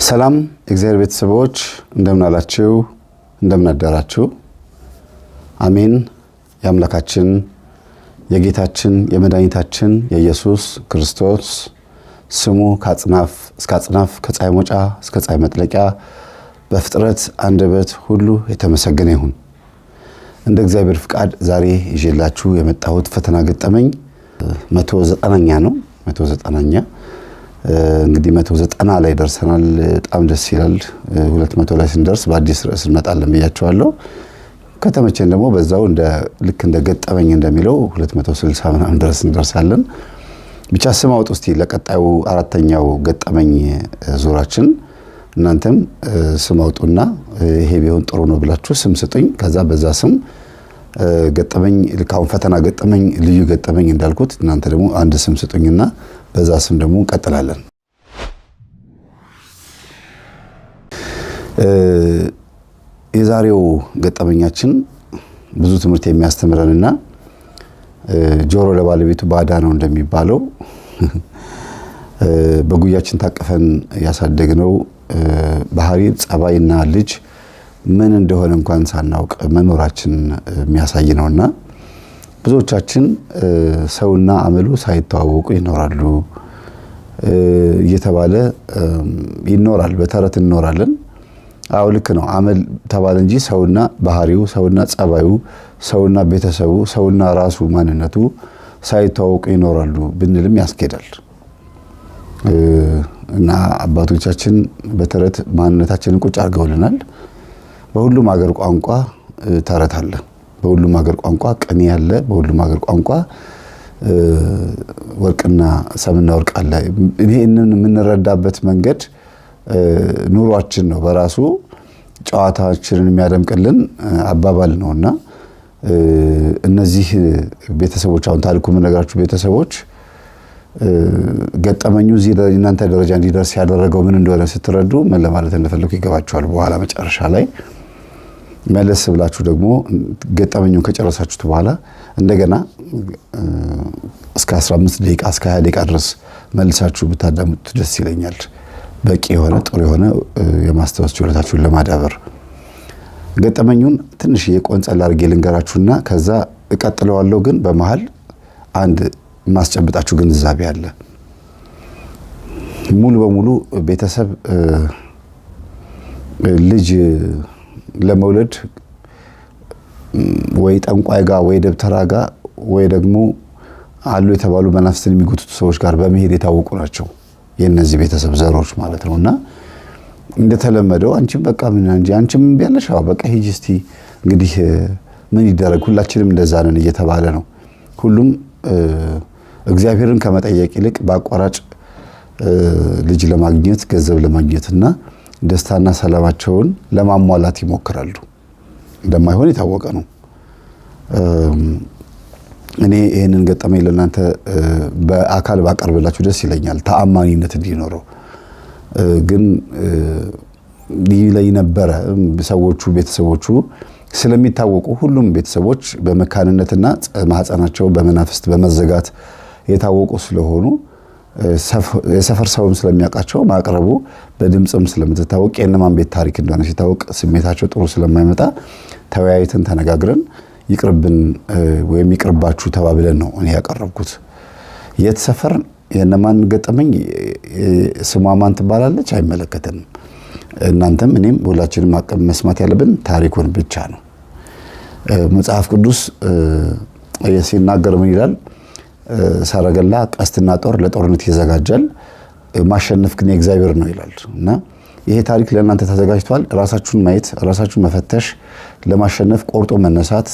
ሰላም እግዚአብሔር ቤተሰቦች እንደምን አላችሁ እንደምን አደራችሁ አሜን ያምላካችን የጌታችን የመድኃኒታችን የኢየሱስ ክርስቶስ ስሙ ከአጽናፍ እስከ አጽናፍ ከፀሐይ መውጫ እስከ ፀሐይ መጥለቂያ በፍጥረት አንደበት ሁሉ የተመሰገነ ይሁን። እንደ እግዚአብሔር ፍቃድ ዛሬ ይዤላችሁ የመጣሁት ፈተና ገጠመኝ 190ኛ ነው። 190ኛ እንግዲህ 190 ላይ ደርሰናል። በጣም ደስ ይላል። 200 ላይ ስንደርስ በአዲስ ርዕስ እንመጣለን ብያችኋለሁ። ከተመቸን ደግሞ በዛው ልክ እንደ ገጠመኝ እንደሚለው 260 ምናምን ድረስ እንደርሳለን። ብቻ ስም አውጡ እስቲ ለቀጣዩ አራተኛው ገጠመኝ ዙራችን እናንተም ስም አውጡና ይሄ ቢሆን ጥሩ ነው ብላችሁ ስም ስጡኝ። ከዛ በዛ ስም ገጠመኝ ልካውን ፈተና ገጠመኝ ልዩ ገጠመኝ እንዳልኩት እናንተ ደግሞ አንድ ስም ስጡኝና በዛ ስም ደግሞ እንቀጥላለን። የዛሬው ገጠመኛችን ብዙ ትምህርት የሚያስተምረንና ጆሮ ለባለቤቱ ባዳ ነው እንደሚባለው በጉያችን ታቀፈን ያሳደግነው ባህሪ ጸባይና ልጅ ምን እንደሆነ እንኳን ሳናውቅ መኖራችን የሚያሳይ ነውና ብዙዎቻችን ሰውና አመሉ ሳይተዋወቁ ይኖራሉ እየተባለ ይኖራል። በተረት እንኖራለን። አው ልክ ነው። አመል ተባለ እንጂ ሰውና ባህሪው፣ ሰውና ጸባዩ፣ ሰውና ቤተሰቡ፣ ሰውና ራሱ ማንነቱ ሳይተዋወቁ ይኖራሉ ብንልም ያስኬዳል። እና አባቶቻችን በተረት ማንነታችንን ቁጭ አድርገውልናል። በሁሉም ሀገር ቋንቋ ተረት አለ። በሁሉም ሀገር ቋንቋ ቅኔ አለ። በሁሉም ሀገር ቋንቋ ወርቅና ሰምና ወርቅ አለ። ይሄንን የምንረዳበት መንገድ ኑሯችን ነው። በራሱ ጨዋታችንን የሚያደምቅልን አባባል ነውና እነዚህ ቤተሰቦች አሁን ታሪኩ የምነግራችሁ ቤተሰቦች ገጠመኙ እዚህ እናንተ ደረጃ እንዲደርስ ያደረገው ምን እንደሆነ ስትረዱ ምን ለማለት እንደፈለኩ ይገባችኋል። በኋላ መጨረሻ ላይ መለስ ብላችሁ ደግሞ ገጠመኙን ከጨረሳችሁት በኋላ እንደገና እስከ 15 ደቂቃ እስከ 20 ደቂቃ ድረስ መልሳችሁ ብታዳምጡት ደስ ይለኛል። በቂ የሆነ ጥሩ የሆነ የማስተዋስ ችሎታችሁን ለማዳበር ገጠመኙን ትንሽ የቆንጸል አድርጌ ልንገራችሁና ከዛ እቀጥለዋለሁ። ግን በመሃል አንድ ማስጨብጣችሁ ግንዛቤ አለ። ሙሉ በሙሉ ቤተሰብ ልጅ ለመውለድ ወይ ጠንቋይ ጋር ወይ ደብተራ ጋር ወይ ደግሞ አሉ የተባሉ መናፍስትን የሚጎትቱ ሰዎች ጋር በመሄድ የታወቁ ናቸው። የነዚህ ቤተሰብ ዘሮች ማለት ነውና እንደተለመደው አንቺም በቃ ምን እንጂ አንቺም ቢያለሽ በቃ ሂጂ እስቲ እንግዲህ ምን ይደረግ ሁላችንም እንደዛ ነን እየተባለ ነው። ሁሉም እግዚአብሔርን ከመጠየቅ ይልቅ በአቋራጭ ልጅ ለማግኘት ገንዘብ ለማግኘትና ደስታና ሰላማቸውን ለማሟላት ይሞክራሉ። እንደማይሆን የታወቀ ነው። እኔ ይሄንን ገጠመኝ ለእናንተ በአካል ባቀርብላችሁ ደስ ይለኛል፣ ተአማኒነት እንዲኖረው። ግን ላይ ነበረ ሰዎቹ ቤተሰቦቹ ስለሚታወቁ ሁሉም ቤተሰቦች በመካንነትና ማህፀናቸው በመናፍስት በመዘጋት የታወቁ ስለሆኑ የሰፈር ሰውም ስለሚያውቃቸው ማቅረቡ በድምጽም ስለምትታወቅ የነማን ቤት ታሪክ እንደሆነ ሲታወቅ ስሜታቸው ጥሩ ስለማይመጣ ተወያይተን ተነጋግረን ይቅርብን ወይም ይቅርባችሁ ተባብለን ነው እኔ ያቀረብኩት። የት ሰፈር የነማን ገጠመኝ ስሟ ማን ትባላለች አይመለከተንም። እናንተም እኔም ሁላችንም መስማት ያለብን ታሪኩን ብቻ ነው። መጽሐፍ ቅዱስ ሲናገር ምን ይላል? ሰረገላ ቀስትና ጦር ለጦርነት ይዘጋጃል፣ ማሸነፍ ግን የእግዚአብሔር ነው ይላል። እና ይሄ ታሪክ ለእናንተ ተዘጋጅቷል። ራሳችሁን ማየት፣ ራሳችሁን መፈተሽ፣ ለማሸነፍ ቆርጦ መነሳት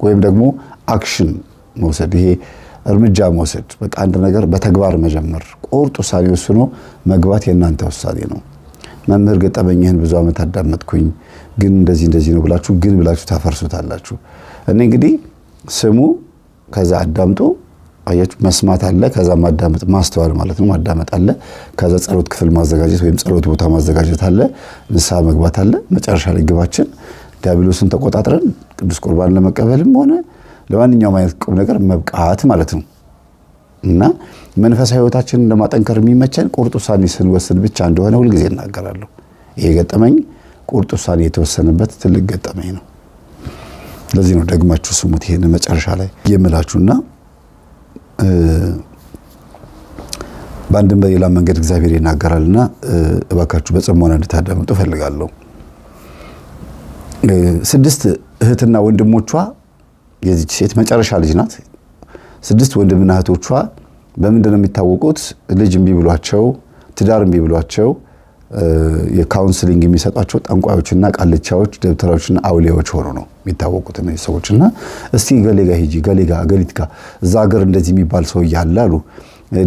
ወይም ደግሞ አክሽን መውሰድ፣ ይሄ እርምጃ መውሰድ፣ በቃ አንድ ነገር በተግባር መጀመር፣ ቁርጥ ውሳኔ ወስኖ መግባት የእናንተ ውሳኔ ነው። መምህር ገጠመኝህን ብዙ ዓመት አዳመጥኩኝ ግን እንደዚህ ነው ብላችሁ ግን ብላችሁ ታፈርሱታላችሁ። እኔ እንግዲህ ስሙ ከዛ አዳምጡ አያችሁ፣ መስማት አለ፣ ከዛ ማዳመጥ ማስተዋል ማለት ነው። ማዳመጥ አለ፣ ከዛ ጸሎት ክፍል ማዘጋጀት ወይም ጸሎት ቦታ ማዘጋጀት አለ፣ ንስሐ መግባት አለ። መጨረሻ ላይ ግባችን ዲያብሎስን ተቆጣጥረን ቅዱስ ቁርባን ለመቀበልም ሆነ ለማንኛውም አይነት ቁም ነገር መብቃት ማለት ነው። እና መንፈሳዊ ህይወታችንን ለማጠንከር የሚመቸን ቁርጥ ውሳኔ ስንወስን ብቻ እንደሆነ ሁልጊዜ እናገራለሁ። ይሄ ገጠመኝ ቁርጥ ውሳኔ የተወሰነበት ትልቅ ገጠመኝ ነው። ለዚህ ነው ደግማችሁ ስሙት ይሄን መጨረሻ ላይ የምላችሁና በአንድም በሌላ መንገድ እግዚአብሔር ይናገራልና እባካችሁ በጽሞና እንድታዳምጡ ፈልጋለሁ። 6 እህትና ወንድሞቿ የዚች ሴት መጨረሻ ልጅ ናት። 6 ወንድምና እህቶቿ በምንድን ነው የሚታወቁት? ልጅ እምቢ ብሏቸው፣ ትዳር እምቢ ብሏቸው የካውንስሊንግ የሚሰጧቸው ጠንቋዮችና ቃልቻዎች፣ ደብተራዎችና አውሊያዎች ሆኖ ነው የሚታወቁት እነዚህ ሰዎችና እስቲ ገሌጋ ሂጂ፣ ገሌጋ ገሊት ጋር እዛ ሀገር እንደዚህ የሚባል ሰው እያለ አሉ፣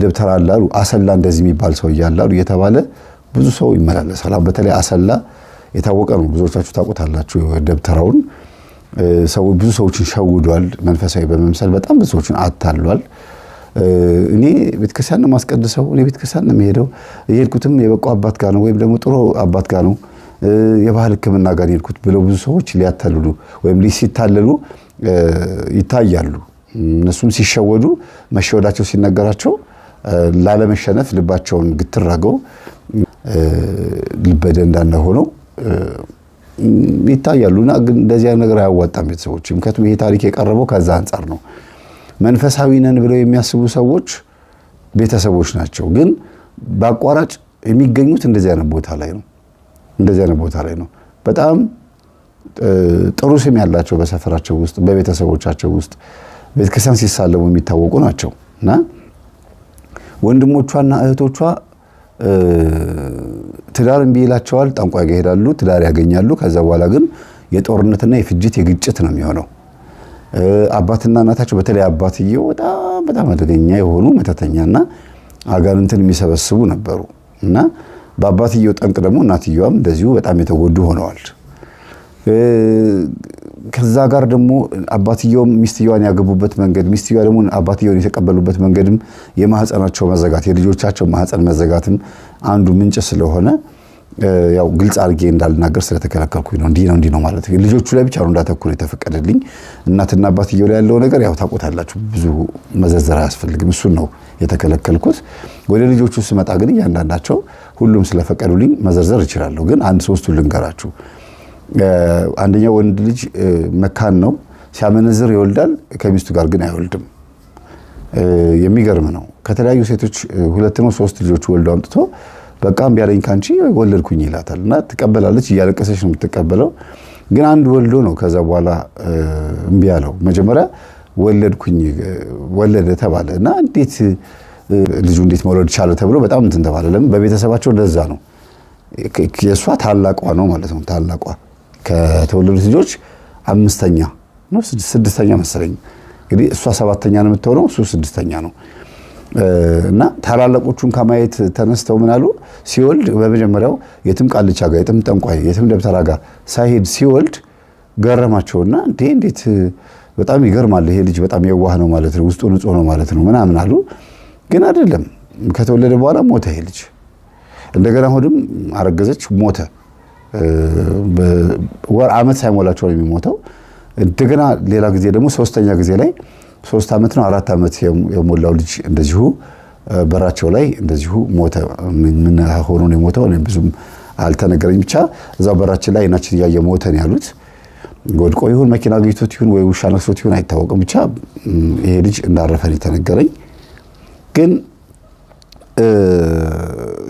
ደብተራ አለ አሉ፣ አሰላ እንደዚህ የሚባል ሰው እያለ አሉ እየተባለ ብዙ ሰው ይመላለሳል። በተለይ አሰላ የታወቀ ነው። ብዙዎቻችሁ ታውቁታላችሁ። ደብተራውን ሰው ብዙ ሰዎችን ሸውዷል። መንፈሳዊ በመምሰል በጣም ብዙ ሰዎችን አታሏል። እኔ ቤተክርስቲያን ነው ማስቀድሰው፣ እኔ ቤተክርስቲያን ነው የምሄደው፣ የሄድኩትም የበቁ አባት ጋር ነው ወይም ደግሞ ጥሩ አባት ጋር ነው፣ የባህል ሕክምና ጋር የሄድኩት ብለው ብዙ ሰዎች ሊያታልሉ ወይም ሲታለሉ ይታያሉ። እነሱም ሲሸወዱ መሸወዳቸው ሲነገራቸው ላለመሸነፍ ልባቸውን ግትር አድርገው ልበደንዳና ሆነው ይታያሉና ግን እንደዚህ አይነት ነገር አያዋጣም ቤተሰቦች። ምክንያቱም ይሄ ታሪክ የቀረበው ከዛ አንጻር ነው። መንፈሳዊ ነን ብለው የሚያስቡ ሰዎች ቤተሰቦች ናቸው፣ ግን በአቋራጭ የሚገኙት እንደዚህ አይነት ቦታ ላይ ነው። እንደዚህ አይነት ቦታ ላይ ነው። በጣም ጥሩ ስም ያላቸው በሰፈራቸው ውስጥ በቤተሰቦቻቸው ውስጥ ቤተክርስቲያን ሲሳለሙ የሚታወቁ ናቸው እና ወንድሞቿና እህቶቿ ትዳር እምቢ ይላቸዋል። ጠንቋይ ጋር ይሄዳሉ፣ ትዳር ያገኛሉ። ከዛ በኋላ ግን የጦርነትና የፍጅት የግጭት ነው የሚሆነው። አባትና እናታቸው በተለይ አባትየው በጣም አደገኛ የሆኑ መተተኛና አጋንንትን የሚሰበስቡ ነበሩ እና በአባትየው ጠንቅ ደግሞ እናትየዋም እንደዚሁ በጣም የተጎዱ ሆነዋል። ከዛ ጋር ደግሞ አባትየው ሚስትየዋን ያገቡበት መንገድ፣ ሚስትየዋ ደግሞ አባትየውን የተቀበሉበት መንገድም የማህፀናቸው መዘጋት፣ የልጆቻቸው ማህፀን መዘጋትም አንዱ ምንጭ ስለሆነ ያው ግልጽ አድርጌ እንዳልናገር ስለተከለከልኩኝ ነው። እንዲህ ነው ማለት ነው። ልጆቹ ላይ ብቻ ነው እንዳተኩር የተፈቀደልኝ። እናትና አባትየው ላይ ያለው ነገር ያው ታውቁታላችሁ፣ ብዙ መዘርዘር አያስፈልግም። እሱን ነው የተከለከልኩት። ወደ ልጆቹ ስመጣ ግን እያንዳንዳቸው ሁሉም ስለፈቀዱልኝ መዘርዘር እችላለሁ። ግን አንድ ሶስቱን ልንገራችሁ። አንደኛው ወንድ ልጅ መካን ነው፣ ሲያመነዝር ይወልዳል፣ ከሚስቱ ጋር ግን አይወልድም። የሚገርም ነው። ከተለያዩ ሴቶች 2 ነው 3 ልጆች ወልዶ አምጥቶ በቃ እምቢ አለኝ ካንቺ ወለድኩኝ ይላታል እና ትቀበላለች። እያለቀሰች ነው የምትቀበለው። ግን አንድ ወልዶ ነው ከዛ በኋላ እምቢ አለው። መጀመሪያ ወለድኩኝ ወለደ ተባለ እና እንዴት ልጁ እንዴት መውለድ ቻለ ተብሎ በጣም እንትን ተባለ። ለምን? በቤተሰባቸው እንደዛ ነው። የእሷ ታላቋ ነው ማለት ነው። ታላቋ ከተወለዱት ልጆች 5ኛ ነው 6ኛ መሰለኝ። እንግዲህ እሷ 7ኛ ነው የምትሆነው፣ እሱ 6ኛ ነው። እና ታላላቆቹን ከማየት ተነስተው ምን አሉ? ሲወልድ በመጀመሪያው የትም ቃልቻ ጋር የትም ጠንቋይ የትም ደብተራ ጋር ሳይሄድ ሲወልድ ገረማቸውና እንዴት በጣም ይገርማል፣ ይሄ ልጅ በጣም የዋህ ነው ማለት ነው፣ ውስጡ ንጹህ ነው ማለት ነው ምናምን አሉ። ግን አይደለም። ከተወለደ በኋላ ሞተ ይሄ ልጅ። እንደገና ሆድም አረገዘች፣ ሞተ። በወር ዓመት ሳይሞላቸው ነው የሚሞተው። እንደገና ሌላ ጊዜ ደግሞ 3ኛ ጊዜ ላይ 3 ዓመት ነው 4 ዓመት የሞላው ልጅ እንደዚሁ በራቸው ላይ እንደዚሁ ሞተ። ምን ሆኖ ነው የሞተው? ብዙም አልተነገረኝ። ብቻ እዛው በራችን ላይ አይናችን እያየ ሞተ ነው ያሉት። ወድቆ ይሁን መኪና ገጭቶት ይሁን ወይ ውሻ ነክሶት ይሁን አይታወቅም። ብቻ ይሄ ልጅ እንዳረፈ ነው የተነገረኝ። ግን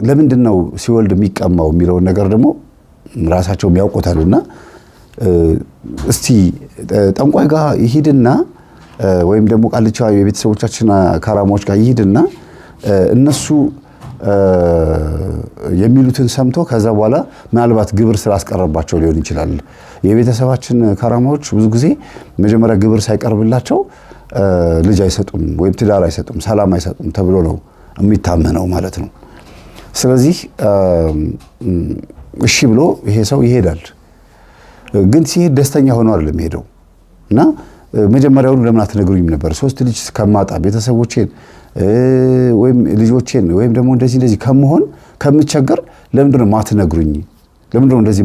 ለምንድን ነው ሲወልድ የሚቀማው የሚለውን ነገር ደግሞ ራሳቸው የሚያውቁታልና እስቲ ጠንቋይ ጋር ይሂድና ወይም ደግሞ ቃልቻ የቤተሰቦቻችን ካራማዎች ጋር ይሂድና እነሱ የሚሉትን ሰምቶ ከዛ በኋላ ምናልባት ግብር ስላስቀረባቸው ሊሆን ይችላል። የቤተሰባችን ካራማዎች ብዙ ጊዜ መጀመሪያ ግብር ሳይቀርብላቸው ልጅ አይሰጡም ወይም ትዳር አይሰጡም፣ ሰላም አይሰጡም ተብሎ ነው የሚታመነው ማለት ነው። ስለዚህ እሺ ብሎ ይሄ ሰው ይሄዳል። ግን ሲሄድ ደስተኛ ሆኖ አይደለም ሄደው እና መጀመሪያውኑ ለምን አትነግሩኝም ነበር? 3 ልጅ ከማጣ ቤተሰቦቼን ወይም ልጆቼን ወይም ደግሞ እንደዚህ ከመሆን ከምቸገር ለምንድን ነው ማትነግሩኝ? ለምንድን ነው እንደዚህ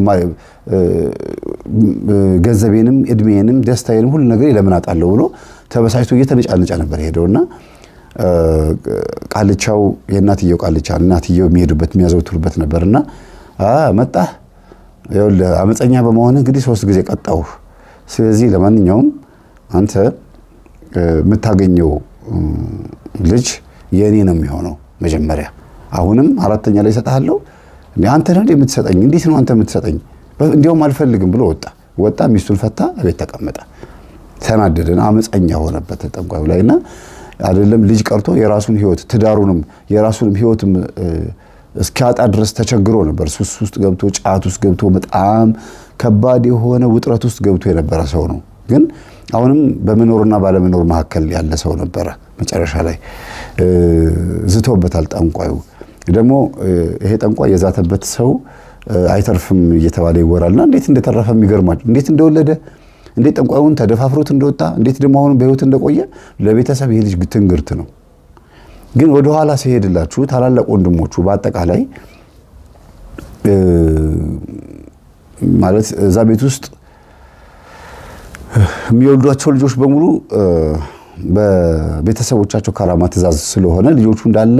ገንዘቤንም እድሜዬንም ደስታዬንም ሁሉ ነገር ለምን አጣለሁ ብሎ ተበሳጭቶ እየተነጫነጫ ነበር ሄደውና ቃልቻው የእናትየው ቃልቻ እናትየው የሚሄዱበት የሚያዘውትሩበት ነበርና መጣህ ይኸውልህ አመፀኛ በመሆን እንግዲህ 3 ጊዜ ቀጣው። ስለዚህ ለማንኛውም አንተ የምታገኘው ልጅ የኔ ነው የሚሆነው መጀመሪያ፣ አሁንም 4ኛ ላይ እሰጥሃለሁ። አንተ ነው የምትሰጠኝ? እንዴት ነው አንተ የምትሰጠኝ? እንዲያውም አልፈልግም ብሎ ወጣ። ሚስቱን ፈታ፣ ቤት ተቀመጠ። ተናደደና አመፀኛ ሆነበት ጠንቋዩ ላይና አይደለም ልጅ ቀርቶ የራሱን ህይወት ትዳሩንም የራሱንም ህይወትም እስኪያጣ ድረስ ተቸግሮ ነበር። ሱስ ውስጥ ገብቶ ጫት ውስጥ ገብቶ በጣም ከባድ የሆነ ውጥረት ውስጥ ገብቶ የነበረ ሰው ነው። ግን አሁንም በመኖርና ባለመኖር መካከል ያለ ሰው ነበረ። መጨረሻ ላይ ዝቶበታል ጠንቋዩ። ደግሞ ይሄ ጠንቋይ የዛተበት ሰው አይተርፍም እየተባለ ይወራልና እንዴት እንደተረፈ የሚገርማችሁ፣ እንዴት እንደወለደ፣ እንዴት ጠንቋዩን ተደፋፍሮት እንደወጣ፣ እንዴት ደግሞ አሁን በህይወት እንደቆየ ለቤተሰብ ይሄ ልጅ ትንግርት ነው። ግን ወደ ኋላ ሲሄድላችሁ ታላላቅ ወንድሞቹ በአጠቃላይ ማለት እዛ ቤት ውስጥ የሚወልዷቸው ልጆች በሙሉ በቤተሰቦቻቸው ካራማ ትእዛዝ ስለሆነ ልጆቹ እንዳለ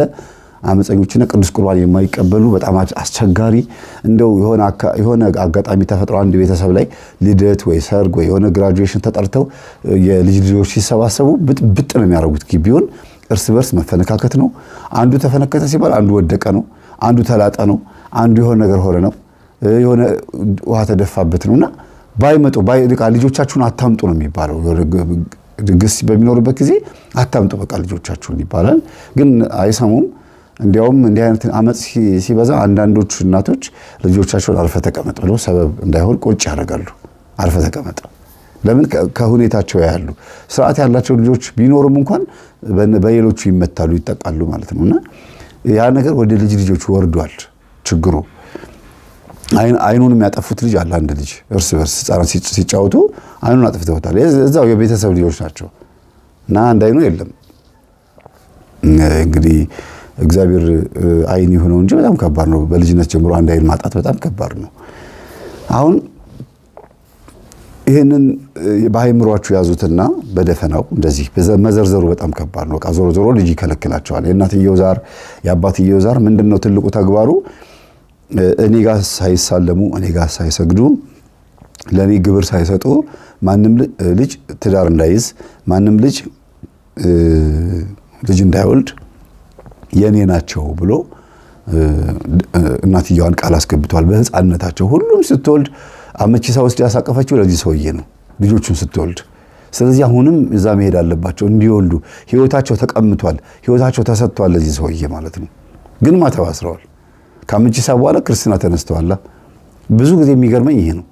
አመፀኞችና ቅዱስ ቁርባን የማይቀበሉ በጣም አስቸጋሪ እንደው የሆነ አጋጣሚ ተፈጥሮ አንድ ቤተሰብ ላይ ልደት ወይ ሰርግ ወይ የሆነ ግራጁዌሽን ተጠርተው ልጆች ሲሰባሰቡ ብጥ ነው የሚያደርጉት። ግቢውን እርስ በርስ መፈነካከት ነው። አንዱ ተፈነከተ ሲባል አንዱ ወደቀ ነው፣ አንዱ ተላጠ ነው፣ አንዱ የሆነ ነገር ሆነ ነው፣ የሆነ ውሃ ተደፋበት ነውና ባይመጡ ልጆቻችሁን አታምጡ ነው የሚባለው። ድግስ በሚኖርበት ጊዜ አታምጡ በቃ ልጆቻችሁን ይባላል። ግን አይሰሙም። እንዲያውም እንዲህ አይነት አመጽ ሲበዛ አንዳንዶቹ እናቶች ልጆቻቸውን አርፈ ተቀመጥ ብለው ሰበብ እንዳይሆን ቁጭ ያደርጋሉ። አርፈ ተቀመጥ ለምን? ከሁኔታቸው ያያሉ። ስርዓት ያላቸው ልጆች ቢኖሩም እንኳን በሌሎቹ ይመታሉ፣ ይጠቃሉ ማለት ነውና ያ ነገር ወደ ልጆቹ ወርዷል ችግሩ። አይኑን የሚያጠፉት ልጅ አለ። አንድ ልጅ እርስ በርስ ህፃናት ሲጫወቱ አይኑን አጥፍተውታል። እዛው የቤተሰብ ልጆች ናቸው እና አንድ አይኑ የለም። እንግዲህ እግዚአብሔር አይን ይሁነው እንጂ በጣም ከባድ ነው። በልጅነት ጀምሮ አንድ አይን ማጣት በጣም ከባድ ነው። አሁን ይሄንን በአይምሯችሁ ያዙትና በደፈናው እንደዚህ መዘርዘሩ በጣም ከባድ ነው። በቃ ዞሮ ልጅ ይከለክላቸዋል። የእናትየው ዛር የአባትየው ዛር ምንድነው ትልቁ ተግባሩ? እኔ ጋር ሳይሳለሙ፣ እኔ ጋር ሳይሰግዱ፣ ለኔ ግብር ሳይሰጡ ማንም ልጅ ትዳር እንዳይዝ፣ ማንም ልጅ እንዳይወልድ የኔ ናቸው ብሎ እናትየዋን ቃል አስገብቷል። በህፃንነታቸው ሁሉም ስትወልድ አመቺሳ ወስዳ ያሳቀፈችው ለዚህ ሰውዬ ነው ልጆቹን ስትወልድ። ስለዚህ አሁንም እዛ መሄድ አለባቸው እንዲወልዱ። ህይወታቸው ተቀምቷል፣ ህይወታቸው ተሰጥቷል ለዚህ ሰውዬ ማለት ነው። ግን ማተባስረዋል። ከአመቺሳ በኋላ ክርስትና ተነስተዋል። ብዙ ጊዜ የሚገርመኝ ይሄ ነው።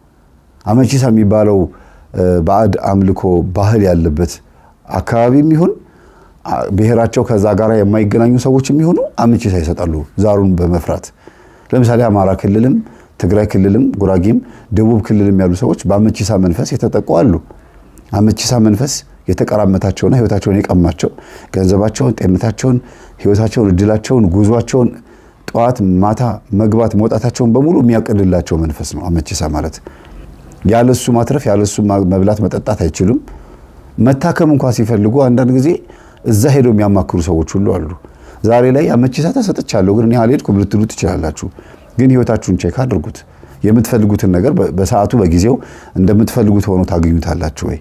አመቺሳ የሚባለው ባዕድ አምልኮ ባህል ያለበት አካባቢም ይሁን ብሔራቸው ከዛ ጋር የማይገናኙ ሰዎች የሚሆኑ አመቺሳ ይሰጣሉ ዛሩን በመፍራት። ለምሳሌ አማራ ክልልም ትግራይ ክልልም ጉራጌም ደቡብ ክልልም ያሉ ሰዎች በአመቺሳ መንፈስ የተጠቁ አሉ። አመቺሳ መንፈስ የተቀራመታቸውና ህይወታቸውን የቀማቸው ገንዘባቸውን፣ ጤንነታቸውን፣ ህይወታቸውን፣ እድላቸውን፣ ጉዟቸውን፣ ጠዋት ማታ መግባት መውጣታቸውን በሙሉ የሚያቅድላቸው መንፈስ ነው አመቺሳ ማለት። ያለሱ ማትረፍ ያለሱ መብላት መጠጣት አይችሉም። መታከም እንኳን ሲፈልጉ አንዳንድ ጊዜ እዛ ሄደው የሚያማክሩ ሰዎች ሁሉ አሉ። ዛሬ ላይ አመቺሳ ተሰጥቻለሁ ግን እኔ አልሄድኩም ልትሉ ትችላላችሁ። ግን ህይወታችሁን ቼክ አድርጉት። የምትፈልጉትን ነገር በሰዓቱ በጊዜው እንደምትፈልጉት ሆኖ ታገኙታላችሁ ወይ?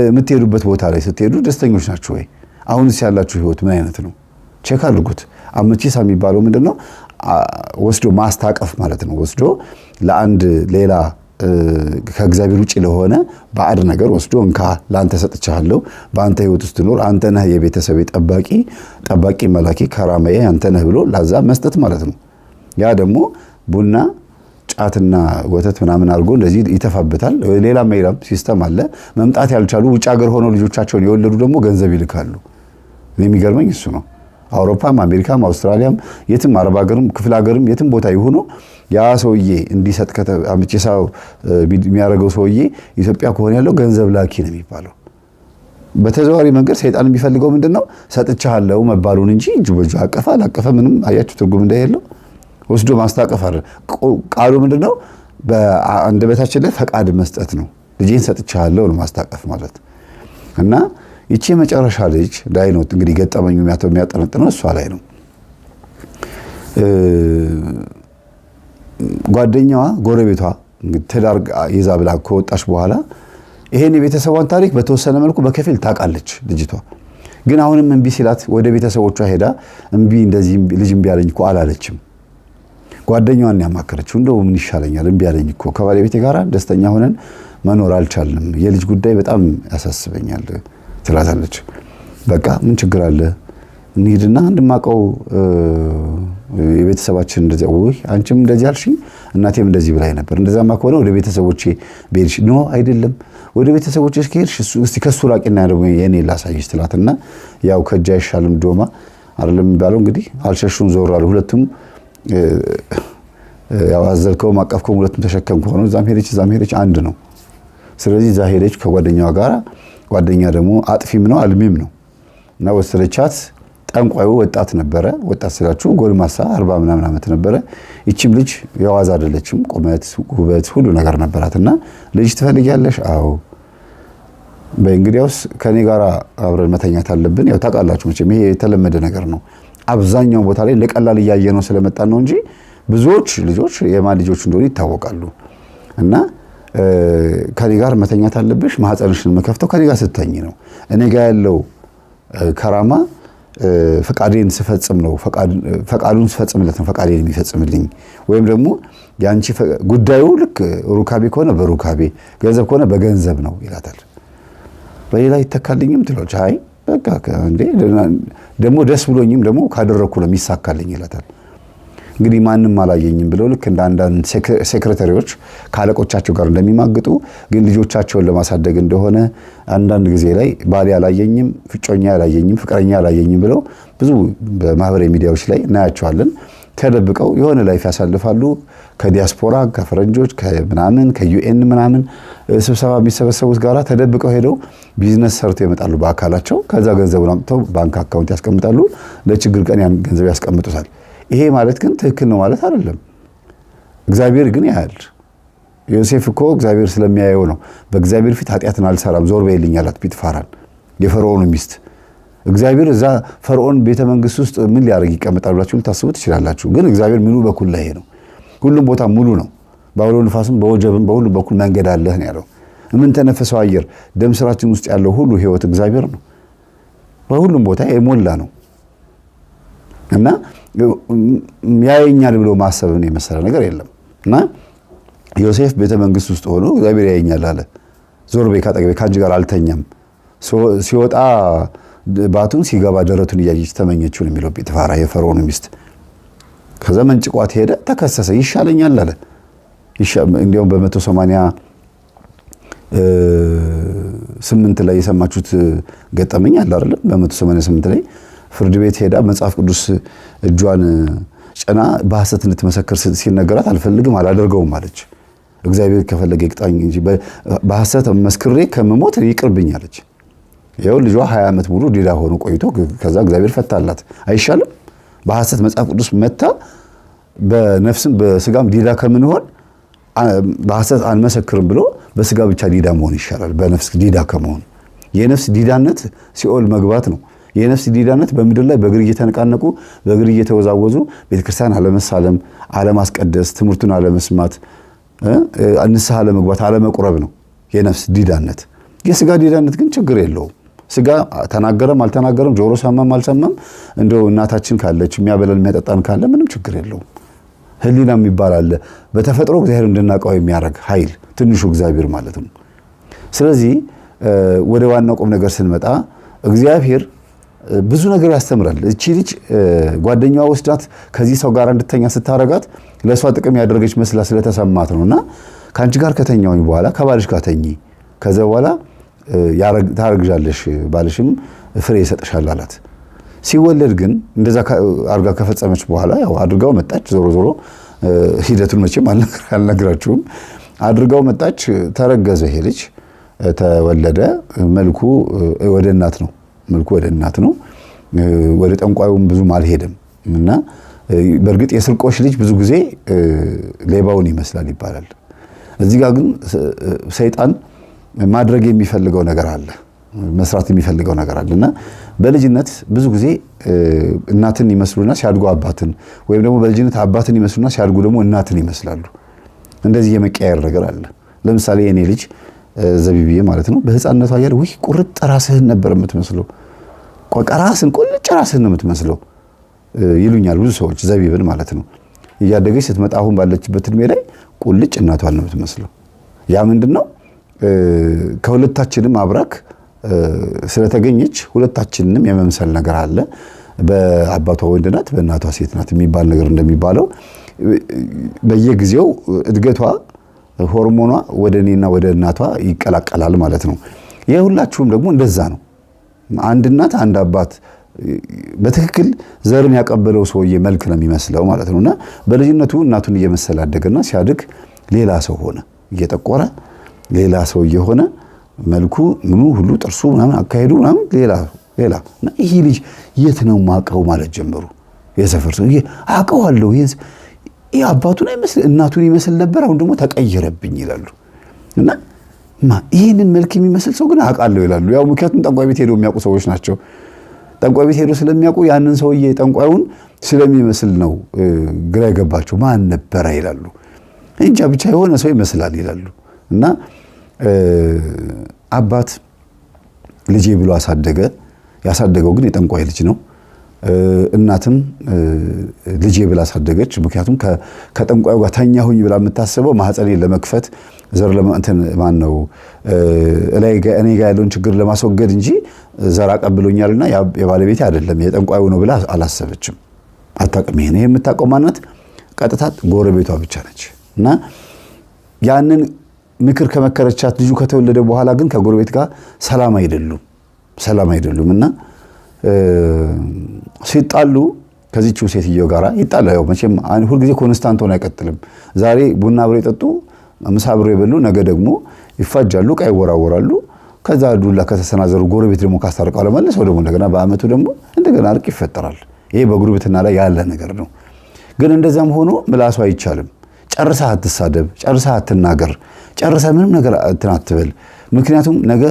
የምትሄዱበት ቦታ ላይ ስትሄዱ ደስተኞች ናችሁ ወይ? አሁንስ ያላችሁ ህይወት ምን አይነት ነው? ቼክ አድርጉት። አመቺሳ የሚባለው ምንድነው? ወስዶ ማስታቀፍ ማለት ነው። ወስዶ ለአንድ ሌላ ከእግዚአብሔር ውጪ ለሆነ ባዕድ ነገር ወስዶ እንካ ላንተ ሰጥቻለሁ፣ በአንተ ህይወት ውስጥ ኖር፣ አንተ ነህ የቤተሰቤ ጠባቂ መላኪ ከራማዬ አንተ ነህ ብሎ ላዛ መስጠት ማለት ነው። ያ ደግሞ ቡና ጫትና ወተት ምናምን አድርጎ እንደዚህ ይተፋበታል። ሌላም ሲስተም አለ። መምጣት ያልቻሉ ውጭ ሀገር ሆነው ልጆቻቸውን የወለዱ ደግሞ ገንዘብ ይልካሉ። የሚገርመኝ እሱ ነው። አውሮፓም አሜሪካም አውስትራሊያም የትም አረብ ሀገርም ክፍለ ሀገርም የትም ቦታ ይሁኑ ያ ሰውዬ እንዲሰጥ አመቺሳው የሚያደርገው ሰውዬ ኢትዮጵያ ከሆነ ያለው ገንዘብ ላኪ ነው የሚባለው። በተዘዋዋሪ መንገድ ሰይጣን የሚፈልገው ምንድነው? ሰጥቻለሁ መባሉን እንጂ እጁ በእጁ አቀፈ አላቀፈ ምንም አያችሁ ትርጉም እንደሌለው ወስዶ ማስታቀፍ አይደል። ቃሉ ምንድነው? በአንደበታችን ላይ ፈቃድ መስጠት ነው። ልጄን ሰጥቻለሁ ነው ማስታቀፍ ማለት እና ይቺ የመጨረሻ ልጅ ላይ ነው እንግዲህ ገጠመኙ የሚያጠነጥነው እሷ ላይ ነው። ጓደኛዋ ጎረቤቷ ትዳር ይዛ ብላ ከወጣች በኋላ ይሄን የቤተሰቧን ታሪክ በተወሰነ መልኩ በከፊል ታውቃለች ልጅቷ። ግን አሁንም እምቢ ሲላት ወደ ቤተሰቦቿ ሄዳ እምቢ እንደዚህ ልጅ እምቢ አለኝ እኮ አላለችም። ጓደኛዋን ያማከረችው እንደው ምን ይሻለኛል እምቢ አለኝ እኮ ከባለቤቴ ጋር ደስተኛ ሆነን መኖር አልቻልንም፣ የልጅ ጉዳይ በጣም ያሳስበኛል ትላታለች። በቃ ምን ችግር አለ እንሂድና እንድማቀው የቤተሰባችን እንደዚህ ወይ አንቺም እንደዚህ አልሽኝ እናቴም እንደዚህ ብላኝ ነበር፣ እንደዛማ ከሆነ ወደ ቤተሰቦቼ ቤልሽ ኖ አይደለም ወደ ቤተሰቦቼ ከሄድሽ እስቲ ከሱ ራቂና ደግሞ የኔ ላሳይሽ ትላትና ያው ከእጅ አይሻልም ዶማ አይደለም የሚባለው እንግዲህ አልሸሹም ዞር አሉ። ሁለቱም ያው አዘልከው ማቀፍከው ሁለቱም ተሸከምከው ሆኖ እዛም ሄደች አንድ ነው። ስለዚህ እዛ ሄደች ከጓደኛዋ ጋር። ጓደኛ ደግሞ አጥፊም ነው አልሚም ነው እና ወሰደቻት። ጠንቋዩ ወጣት ነበረ። ወጣት ስላችሁ ጎልማሳ 40 ምናምን ዓመት ነበረ። ይቺም ልጅ የዋዛ አይደለችም። ቁመት፣ ውበት ሁሉ ነገር ነበራትና ልጅ ትፈልጊያለሽ? አዎ በእንግዲያውስ ከኔ ጋር አብረን መተኛት አለብን። ያው ታውቃላችሁ መቼም ይሄ የተለመደ ነገር ነው። አብዛኛው ቦታ ላይ ለቀላል እያየነው ስለመጣን ነው እንጂ ብዙዎች ልጆች የማን ልጆች እንደሆኑ ይታወቃሉ። እና ከኔ ጋር መተኛት አለብሽ፣ ማህፀንሽን መከፍተው ከኔ ጋር ስተኝ ነው። እኔ ጋር ያለው ከራማ ፈቃዴን ስፈጽም ነው። ፈቃዱን ስፈጽምለት ነው ፈቃዴን የሚፈጽምልኝ። ወይም ደግሞ ያንቺ ጉዳዩ ልክ ሩካቤ ከሆነ በሩካቤ ገንዘብ ከሆነ በገንዘብ ነው ይላታል። በሌላ ይተካልኝም ትላለች። አይ በቃ እንዴ ደግሞ ደስ ብሎኝም ደግሞ ካደረኩ ነው የሚሳካልኝ ይላታል። እንግዲህ ማንም አላየኝም ብለው ልክ እንደ አንዳንድ ሴክሬታሪዎች ከአለቆቻቸው ጋር እንደሚማግጡ ግን ልጆቻቸውን ለማሳደግ እንደሆነ አንዳንድ ጊዜ ላይ ባሌ አላየኝም፣ ፍጮኛ አላየኝም፣ ፍቅረኛ አላየኝም ብለው ብዙ በማህበራዊ ሚዲያዎች ላይ እናያቸዋለን። ተደብቀው የሆነ ላይፍ ያሳልፋሉ። ከዲያስፖራ ከፈረንጆች ከምናምን ከዩኤን ምናምን ስብሰባ የሚሰበሰቡት ጋራ ተደብቀው ሄደው ቢዝነስ ሰርተው ይመጣሉ በአካላቸው። ከዛ ገንዘቡን አምጥተው ባንክ አካውንት ያስቀምጣሉ። ለችግር ቀን ያን ገንዘብ ያስቀምጡታል። ይሄ ማለት ግን ትክክል ነው ማለት አይደለም። እግዚአብሔር ግን ያያል። ዮሴፍ እኮ እግዚአብሔር ስለሚያየው ነው በእግዚአብሔር ፊት ኃጢአትን አልሰራም ዞር በይልኝ አላት ጲጥፋራን፣ የፈርዖን ሚስት። እግዚአብሔር እዛ ፈርዖን ቤተ መንግስት ውስጥ ምን ሊያደርግ ይቀመጣል ብላችሁ ልታስቡ ትችላላችሁ። ግን እግዚአብሔር ሙሉ በኩል ላይ ነው። ሁሉም ቦታ ሙሉ ነው። በአውሎ ንፋስም በወጀብም በሁሉ በኩል መንገድ አለህ ነው ያለው። የምንተነፍሰው አየር ደም ስራችን ውስጥ ያለው ሁሉ ህይወት እግዚአብሔር ነው። በሁሉም ቦታ የሞላ ነው እና ያየኛል ብሎ ማሰብን የመሰለ ነገር የለም። እና ዮሴፍ ቤተ መንግስት ውስጥ ሆኖ እግዚአብሔር ያየኛል አለ። ዞር በይ ካጠገቤ ከአንቺ ጋር አልተኛም። ሲወጣ ባቱን ሲገባ ደረቱን እያየች ተመኘችው ነው የሚለው ጲጥፋራ የፈርዖን ሚስት። ከዛ መንጭቋት ሄደ፣ ተከሰሰ። ይሻለኛል አለ። እንዲያውም በ188 ላይ የሰማችሁት ገጠመኝ አለ አይደል? በ188 ላይ ፍርድ ቤት ሄዳ መጽሐፍ ቅዱስ እጇን ጭና በሐሰት እንድትመሰክር ሲነገራት አልፈልግም አላደርገውም አለች። እግዚአብሔር ከፈለገ ይቅጣኝ እንጂ በሐሰት መስክሬ ከመሞት ይቅርብኝ አለች። ይኸው ልጇ 20 ዓመት ሙሉ ዲዳ ሆኖ ቆይቶ ከዛ እግዚአብሔር ፈታላት። አይሻልም? በሐሰት መጽሐፍ ቅዱስ መታ በነፍስም በስጋም ዲዳ ከምንሆን በሐሰት አንመሰክርም ብሎ በስጋ ብቻ ዲዳ መሆን ይሻላል በነፍስ ዲዳ ከመሆን። የነፍስ ዲዳነት ሲኦል መግባት ነው። የነፍስ ዲዳነት በምድር ላይ በእግር እየተነቃነቁ በእግር እየተወዛወዙ ቤተክርስቲያን አለመሳለም፣ አለማስቀደስ፣ ትምህርቱን አለመስማት፣ ንስሐ አለመግባት፣ አለመቁረብ ነው የነፍስ ዲዳነት። የስጋ ዲዳነት ግን ችግር የለውም። ስጋ ተናገረም አልተናገረም፣ ጆሮ ሰማም አልሰማም፣ እንደው እናታችን ካለች የሚያበላን የሚያጠጣን ካለ ምንም ችግር የለውም። ህሊና የሚባል አለ በተፈጥሮ እግዚአብሔር እንድናውቀው የሚያደርግ ኃይል፣ ትንሹ እግዚአብሔር ማለት ነው። ስለዚህ ወደ ዋናው ቁም ነገር ስንመጣ እግዚአብሔር ብዙ ነገር ያስተምራል። እቺ ልጅ ጓደኛዋ ወስዳት ከዚህ ሰው ጋር እንድተኛ ስታረጋት ለሷ ጥቅም ያደረገች መስላ ስለተሰማት ነውና ካንቺ ጋር ከተኛውኝ በኋላ ከባልሽ ጋር ተኚ፣ ከዛ በኋላ ታረግዣለሽ፣ ባልሽም ፍሬ ይሰጥሻል አላት። ሲወለድ ግን እንደዛ አርጋ ከፈጸመች በኋላ ያው አድርጋው መጣች። ዞሮ ዞሮ ሂደቱን መቼም አልነግራችሁም። አድርጋው መጣች፣ ተረገዘ። ይሄ ልጅ ተወለደ። መልኩ ወደ እናት ነው። ወደ ጠንቋዩም ብዙም አልሄደም እና በእርግጥ የስርቆሽ ልጅ ብዙ ጊዜ ሌባውን ይመስላል ይባላል። እዚህ ጋር ግን ሰይጣን ማድረግ የሚፈልገው ነገር አለ። መስራት የሚፈልገው ነገር አለና በልጅነት ብዙ ጊዜ እናትን ይመስሉና ሲያድጉ አባትን ወይም ደግሞ በልጅነት አባትን ይመስሉና ሲያድጉ ደግሞ እናትን ይመስላሉ። እንደዚህ የመቀያየር ነገር አለ። ለምሳሌ የኔ ልጅ ዘቢብዬ ማለት ነው በህፃንነቷ ያለ ወይ ቁርጥ ራስህን ነበር የምትመስለው፣ ራስን ቁልጭ ራስህን ነው የምትመስለው ይሉኛል ብዙ ሰዎች፣ ዘቢብን ማለት ነው። እያደገች ስትመጣ አሁን ባለችበት እድሜ ላይ ቁልጭ እናቷን ነው የምትመስለው። ያ ምንድነው ከሁለታችንም አብራክ ስለተገኘች ሁለታችንንም የመምሰል ነገር አለ። በአባቷ ወንድ ናት በእናቷ ሴት ናት የሚባል ነገር እንደሚባለው በየጊዜው እድገቷ ሆርሞኗ ወደ እኔና ወደ እናቷ ይቀላቀላል ማለት ነው። የሁላችሁም ደግሞ እንደዛ ነው። አንድ እናት አንድ አባት በትክክል ዘርን ያቀበለው ሰውዬ መልክ ነው የሚመስለው ማለት ነውና በልጅነቱ እናቱን እየመሰለ አደገና ሲያድግ ሌላ ሰው ሆነ፣ እየጠቆረ ሌላ ሰው እየሆነ መልኩ ምኑ ሁሉ ጥርሱ ምናምን አካሄዱ ምናምን ሌላ እና ይሄ ልጅ የት ነው ማቀው ማለት ጀመሩ። የሰፈር ሰው አቀዋለሁ ይሄ አባቱን አይመስል እናቱን ይመስል ነበር፣ አሁን ደግሞ ተቀየረብኝ ይላሉ። እና ይሄንን መልክ የሚመስል ሰው ግን አውቃለሁ ይላሉ። ያው ምክንያቱም ጠንቋይ ቤት ሄደው የሚያውቁ ሰዎች ናቸው። ጠንቋይ ቤት ሄደው ስለሚያውቁ ያንን ሰውዬ ጠንቋዩን ስለሚመስል ነው ግራ የገባቸው። ማን ነበረ ይላሉ። እንጃ ብቻ የሆነ ሰው ይመስላል ይላሉ። እና አባት ልጄ ብሎ አሳደገ። ያሳደገው ግን የጠንቋይ ልጅ ነው። እናትም ልጄ ብላ አሳደገች። ምክንያቱም ከጠንቋዩ ጋር ተኛሁኝ ብላ የምታስበው ማህፀኔን ለመክፈት ዘር ለማንተን ማን ነው እኔ ጋር ያለውን ችግር ለማስወገድ እንጂ ዘር አቀብሎኛልና የባለቤቴ አይደለም የጠንቋዩ ነው ብላ አላሰበችም። አታውቅም። ይሄን የምታውቀው ማናት? ቀጥታ ጎረቤቷ ብቻ ነች። እና ያንን ምክር ከመከረቻት ልጁ ከተወለደ በኋላ ግን ከጎረቤት ጋር ሰላም አይደሉም እና ሲጣሉ ከዚህችው ሴትዮ ጋራ ይጣላሉ። መቼም ሁልጊዜ ኮንስታንት ሆኖ አይቀጥልም። ዛሬ ቡና አብረው የጠጡ ምሳ አብረው የበሉ ነገ ደግሞ ይፋጃሉ፣ ዕቃ ይወራወራሉ። ከዛ ዱላ ከተሰናዘሩ ጎረቤት ደግሞ ካስታርቀው ለማለት ሰው ደግሞ እንደገና በአመቱ ደግሞ እንደገና እርቅ ይፈጠራል። ይሄ በጉርብትና ላይ ያለ ነገር ነው። ግን እንደዛም ሆኖ ምላሱ አይቻልም። ጨርሳ አትሳደብ፣ ጨርሳ አትናገር፣ ጨርሳ ምንም ነገር አትበል። ምክንያቱም ነገ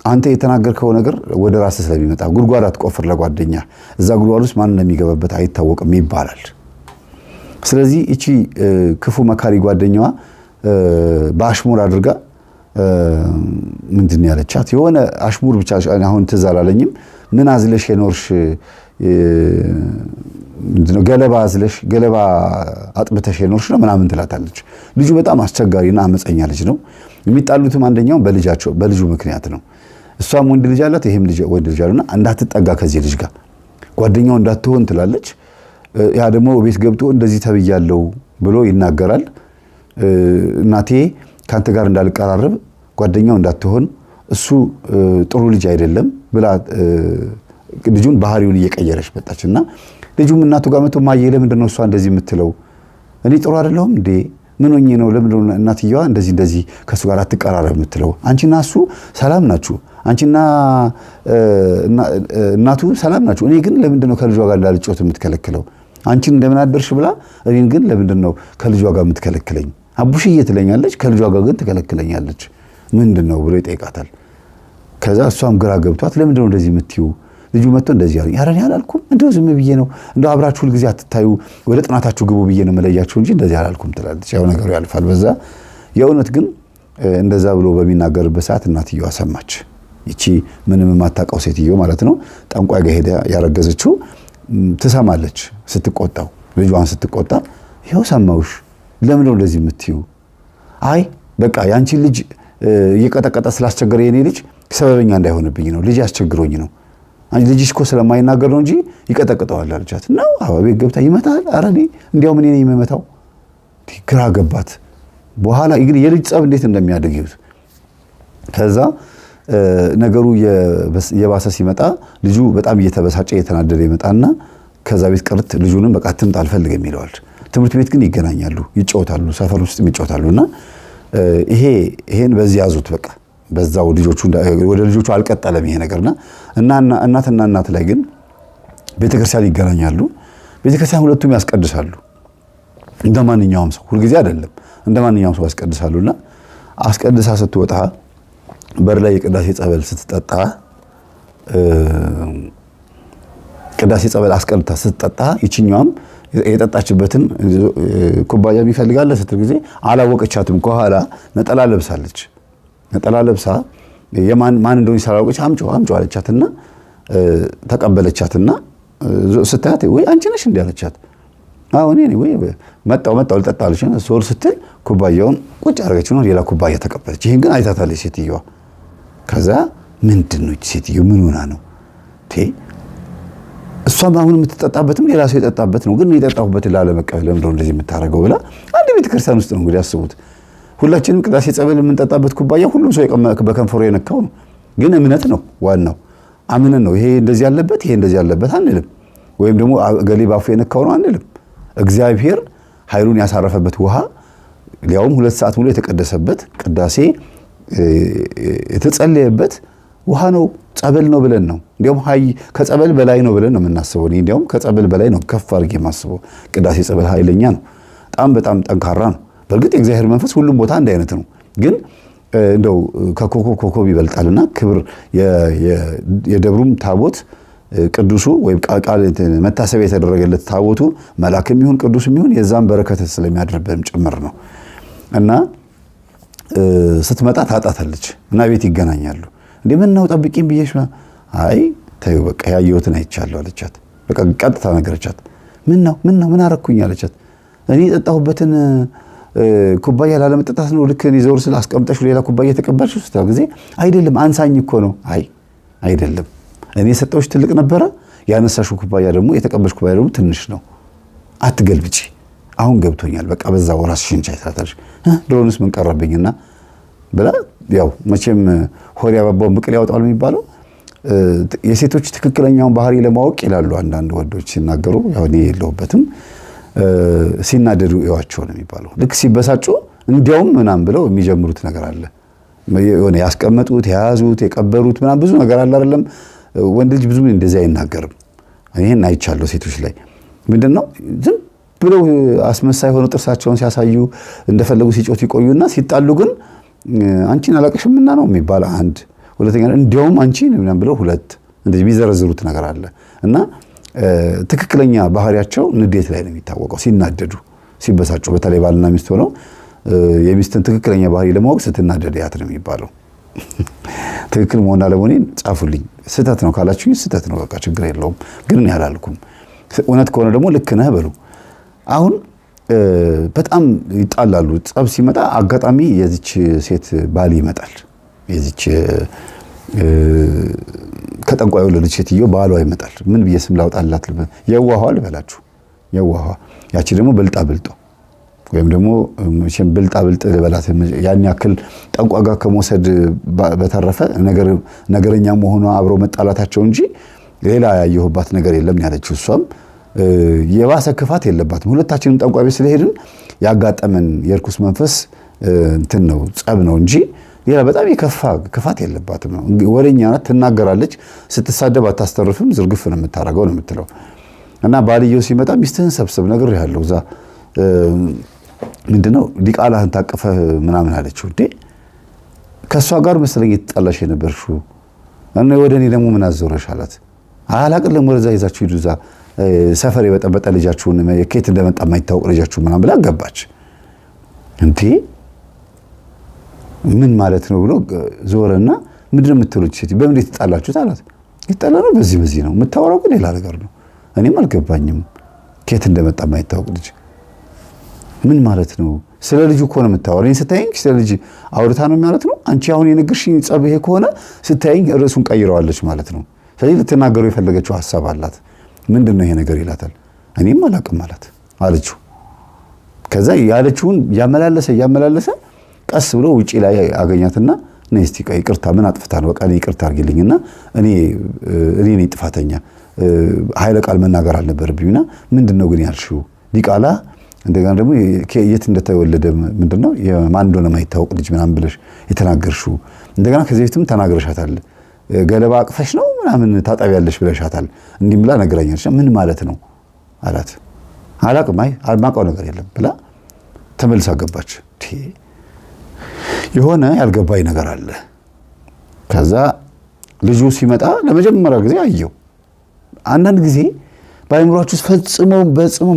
አንተ የተናገርከው ነገር ወደ ራስህ ስለሚመጣ ጉድጓድ አትቆፍር ለጓደኛ፣ እዛ ጉድጓድ ውስጥ ማን እንደሚገባበት አይታወቅም ይባላል። ስለዚህ እቺ ክፉ መካሪ ጓደኛዋ በአሽሙር አድርጋ ምንድን ያለቻት የሆነ አሽሙር ብቻ አሁን ትዝ አላለኝም። ምን አዝለሽ የኖርሽ ምንድነው ገለባ አዝለሽ ገለባ አጥብተሽ የኖርሽ ነው ምናምን ትላታለች። ልጁ በጣም አስቸጋሪና አመፀኛ ልጅ ነው። የሚጣሉትም አንደኛው በልጁ ምክንያት ነው። እሷም ወንድ ልጅ አላት፣ ይሄም ልጅ ወንድ ልጅ አለና እንዳትጠጋ ከዚህ ልጅ ጋር ጓደኛው እንዳትሆን ትላለች። ያ ደግሞ ቤት ገብቶ እንደዚህ ተብያለሁ ብሎ ይናገራል። እናቴ ካንተ ጋር እንዳልቀራረብ ጓደኛው እንዳትሆን እሱ ጥሩ ልጅ አይደለም ብላ ልጁን ባህሪውን እየቀየረች መጣችና ልጁም እናቱ ጋር መጥቶ ማየ ለምንድነው እሷ እንደዚህ የምትለው? እኔ ጥሩ አይደለሁም እንዴ? ምን ሆኜ ነው? ለምንድነው እናትየዋ እንደዚህ ከሱ ጋር አትቀራረብ የምትለው? አንቺና እሱ ሰላም ናችሁ፣ አንቺና እናቱ ሰላም ናችሁ። እኔ ግን ለምንድነው ከልጇ ጋር እንዳልጮት የምትከለክለው? አንቺን እንደምን አደርሽ ብላ እኔን ግን ለምንድነው ከልጇ ጋር የምትከለክለኝ? አቡሽዬ ትለኛለች፣ ከልጇ ጋር ግን ትከለክለኛለች። ምንድነው ብሎ ይጠይቃታል። ከዛ እሷም ግራ ገብቷት ለምንድነው እንደዚህ የምትዩ? ልጁ መጥቶ እንደዚህ ያለኝ አረን ያላልኩም እንደው ዝም ብዬ ነው እንደው አብራችሁ ሁሉ ጊዜ አትታዩ ወደ ጥናታችሁ ግቡ ብዬ ነው መለያችሁ እንጂ እንደዚህ ያላልኩም ትላለች። ያው ነገሩ ያልፋል በዛ። የእውነት ግን እንደዛ ብሎ በሚናገርበት ሰዓት እናትየዋ ሰማች። ይቺ ምንም የማታውቀው ሴትዮ ማለት ነው ጠንቋይ ጋር ሄዳ ያረገዘችው ትሰማለች። ስትቆጣው ልጇን ስትቆጣ ይኸው ሰማውሽ ለምን ነው እንደዚህ የምትዩ? አይ በቃ ያንቺ ልጅ እየቀጠቀጠ ስላስቸገረ የኔ ልጅ ሰበበኛ እንዳይሆንብኝ ነው ልጅ አስቸግሮኝ ነው አንቺ ልጅሽ እኮ ስለማይናገር ነው እንጂ ይቀጠቅጠዋል አለቻት። ነው አቤት ገብታ ይመታል። ኧረ እኔ እንዲያው ምን ነኝ የምመታው? ግራ ገባት። በኋላ እንግዲህ የልጅ ጸብ እንዴት እንደሚያድግ ይሁት። ከዛ ነገሩ የባሰ ሲመጣ ልጁ በጣም እየተበሳጨ እየተናደደ ይመጣና ከዛ ቤት ቀርት ልጁንም በቃ ትምጣ አልፈልግም ይለዋል። ትምህርት ቤት ግን ይገናኛሉ፣ ይጫወታሉ፣ ሰፈር ውስጥም ይጫወታሉና ይሄን በዚህ ያዙት በቃ በዛው ወደ ልጆቹ አልቀጠለም ይሄ ነገርና እናትና እናት ላይ ግን ቤተክርስቲያን ይገናኛሉ። ቤተክርስቲያን ሁለቱም ያስቀድሳሉ እንደማንኛውም ሰው፣ ሁልጊዜ አይደለም እንደማንኛውም ሰው ያስቀድሳሉና አስቀድሳ ስትወጣ በር ላይ የቅዳሴ ጸበል ስትጠጣ ቅዳሴ ጸበል አስቀርታ ስትጠጣ ይችኛዋም የጠጣችበትን ኩባያ ይፈልጋል ስትል ጊዜ አላወቀቻትም። ከኋላ ነጠላ ለብሳለች። ነጠላ ለብሳ ማን እንደሆነ ሳላወቀች አምጪው አለቻትና ተቀበለቻትና ስታያት ወይ አንቺ ነሽ እንዴ አለቻት። አዎ እኔ ነኝ። ወይ መጣው ልጠጣ አለች። ሶል ስትል ኩባያውን ቁጭ አደረገችው ነው ሌላ ኩባያ ተቀበለች። ይሄን ግን አይታታለች ሴትዮዋ። ከዛ ምንድነው ሴትዮ ምን ሆና ነው እሷም አሁን የምትጠጣበትም ሌላ ሰው የጠጣበት ነው፣ ግን የጠጣሁበት ላለመቀበል ለምንድነው እንደዚህ የምታረገው ብላ አንድ ቤተክርስቲያን ውስጥ ነው እንግዲህ አስቡት። ሁላችንም ቅዳሴ ጸበል የምንጠጣበት ኩባያ ሁሉም ሰው በከንፈሩ የነካው ነው፣ ግን እምነት ነው ዋናው። አምነን ነው ይሄ እንደዚህ ያለበት ይሄ እንደዚህ ያለበት አንልም፣ ወይም ደግሞ ገሌ ባፉ የነካው ነው አንልም። እግዚአብሔር ኃይሉን ያሳረፈበት ውሃ ሊያውም 2 ሰዓት ሙሉ የተቀደሰበት ቅዳሴ የተጸለየበት ውሃ ነው፣ ጸበል ነው ብለን ነው። እንዲያውም ከጸበል በላይ ነው ብለን ነው የምናስበው። እኔ እንዲያውም ከጸበል በላይ ነው ከፍ አድርጌ የማስበው። ቅዳሴ ጸበል ኃይለኛ ነው፣ በጣም ጠንካራ ነው። በእርግጥ የእግዚአብሔር መንፈስ ሁሉም ቦታ አንድ አይነት ነው፣ ግን እንደው ከኮከብ ይበልጣልና ክብር የደብሩም ታቦት ቅዱሱ ወይም ቃል መታሰቢያ የተደረገለት ታቦቱ መልአክም ይሁን ቅዱስም ይሁን የዛም በረከት ስለሚያድርብንም ጭምር ነው። እና ስትመጣ ታጣታለች እና ቤት ይገናኛሉ። እንዴ ምን ነው ጠብቂኝ ብዬሽ? አይ ተይው በቃ ያየሁትን አይቻለሁ አለቻት። በቃ ቀጥታ ነገረቻት። ምን አረኩኝ አለቻት። እኔ የጠጣሁበትን ኩባያ ላለመጠጣት ነው ልክ እኔ ዘውር ስለ አስቀምጠሽ ሌላ ኩባያ ተቀበልሽ ውስጥ ጊዜ አይደለም አንሳኝ እኮ ነው። አይ አይደለም እኔ የሰጠሁሽ ትልቅ ነበረ፣ ያነሳሽው ኩባያ ደግሞ የተቀበልሽ ኩባያ ደግሞ ትንሽ ነው። አትገልብጪ። አሁን ገብቶኛል። በቃ በዛው ራስሽን ቻይ ታታለሽ። ድሮንስ ምን ቀረብኝና ብላ ያው መቼም ሆድ ያባባውን ብቅል ያወጣል የሚባለው የሴቶች ትክክለኛውን ባህሪ ለማወቅ ይላሉ አንዳንድ ወንዶች ሲናገሩ። ያው እኔ የለሁበትም። ሲናደዱ እዋቸው ነው የሚባለው። ልክ ሲበሳጩ እንዲያውም ምናምን ብለው የሚጀምሩት ነገር አለ። የሆነ ያስቀመጡት የያዙት የቀበሩት ምናምን ብዙ ነገር አለ አይደለም። ወንድ ልጅ ብዙ እንደዚህ አይናገርም። ይሄን አይቻለሁ ሴቶች ላይ ምንድነው ዝም ብለው አስመሳይ ሆነው ጥርሳቸውን ሲያሳዩ እንደፈለጉ ሲጮት ይቆዩና ሲጣሉ ግን አንቺን አላቅሽምና ነው የሚባል አንድ፣ ሁለተኛ እንዲያውም አንቺን ምናምን ብለው ሁለት እንደዚህ ቢዘረዝሩት ነገር አለ። እና ትክክለኛ ባህሪያቸው ንዴት ላይ ነው የሚታወቀው። ሲናደዱ ሲበሳጩ፣ በተለይ ባልና ሚስት ሆነው የሚስትን ትክክለኛ ባህሪ ለማወቅ ስትናደድ ያት ነው የሚባለው። ትክክል መሆን አለመሆኔን ጻፉልኝ። ስህተት ነው ካላችሁኝ ስህተት ነው፣ በቃ ችግር የለውም። ግን እኔ አላልኩም። እውነት ከሆነ ደግሞ ልክ ነህ በሉ። አሁን በጣም ይጣላሉ። ጸብ ሲመጣ አጋጣሚ የዚች ሴት ባል ይመጣል። የዚች ከጠንቋዩ ለልጅ ሴትዮ ባሏ ይመጣል። ምን ብዬ ስም ላውጣላት? የዋሃ ልበላችሁ። የዋሃ ያቺ ደግሞ ብልጣ ብልጦ ወይም ደግሞ መቼም ብልጣ ብልጥ ልበላት። ያን ያክል ጠንቋ ጋር ከመውሰድ በተረፈ ነገረኛ መሆኗ አብሮ መጣላታቸው እንጂ ሌላ ያየሁባት ነገር የለም ያለችው። እሷም የባሰ ክፋት የለባትም። ሁለታችንም ጠንቋይ ቤት ስለሄድን ያጋጠመን የርኩስ መንፈስ እንትን ነው ጸብ ነው እንጂ ሌላ በጣም የከፋ ክፋት የለባትም ነው። ወሬኛ ናት፣ ትናገራለች። ስትሳደብ አታስተርፍም፣ ዝርግፍ ነው የምታረገው ነው የምትለው። እና ባልየው ሲመጣ ሚስትህን ሰብስብ ነግሬሃለሁ፣ እዛ ምንድነው ዲቃላህን ታቀፈህ ምናምን አለችው። እንዴ ከሷ ጋር መሰለኝ የተጣላሽ የነበርሽው እና ወደ እኔ ደግሞ ምን አዘውረሽ አላት። አላቅልም፣ ወደዛ ይዛችሁ ሂዱ፣ እዛ ሰፈር የበጠበጠ ልጃችሁን ከየት እንደመጣ የማይታወቅ ልጃችሁ ምናምን ብላ ገባች። እንዴ ምን ማለት ነው ብሎ ዞረና ምንድነው የምትሉት ሴት በምን የተጣላችሁት አላት። የተጣላነው በዚህ ነው፣ የምታወራው ግን ሌላ ነገር ነው። እኔም አልገባኝም፣ ከየት እንደመጣ የማይታወቅ ልጅ ምን ማለት ነው? ስለ ልጁ እኮ ነው የምታወራው። እኔን ስታየኝ ስለ ልጅ አውርታ ነው ማለት ነው። አንቺ አሁን የነገርሽኝ ጸብ ይሄ ከሆነ ስታየኝ ርዕሱን ቀይረዋለች ማለት ነው። ስለዚህ ልትናገረው የፈለገችው ሐሳብ አላት። ምንድነው ይሄ ነገር ይላታል። እኔም አላቅም ማለት አለችው። ከዛ ያለችውን ያመላለሰ ቀስ ብሎ ውጪ ላይ አገኛትና ነይ እስቲ ይቅርታ ምን አጥፍታ ነው? በቃ እኔ ይቅርታ አድርጊልኝና እኔ ነኝ ጥፋተኛ፣ ኃይለ ቃል መናገር አልነበረብኝና ምንድነው ግን ያልሽው? ዲቃላ እንደገና ደግሞ የት እንደተወለደ ምንድነው የማን እንደሆነ የማይታወቅ ልጅ ምናምን ብለሽ የተናገርሽው። እንደገና ከዚህ በፊትም ተናግረሻታል። ገለባ አቅፈሽ ነው ምናምን ታጠቢያለሽ ብለሻታል። እንዲህ ብላ ነገረኛለች። ምን ማለት ነው አላት። አላቅም፣ አልማውቀው ነገር የለም ብላ ተመልሳ ገባች። የሆነ ያልገባኝ ነገር አለ። ከዛ ልጁ ሲመጣ ለመጀመሪያ ጊዜ አየው። አንዳንድ ጊዜ በአእምሯችሁ ፈጽሞ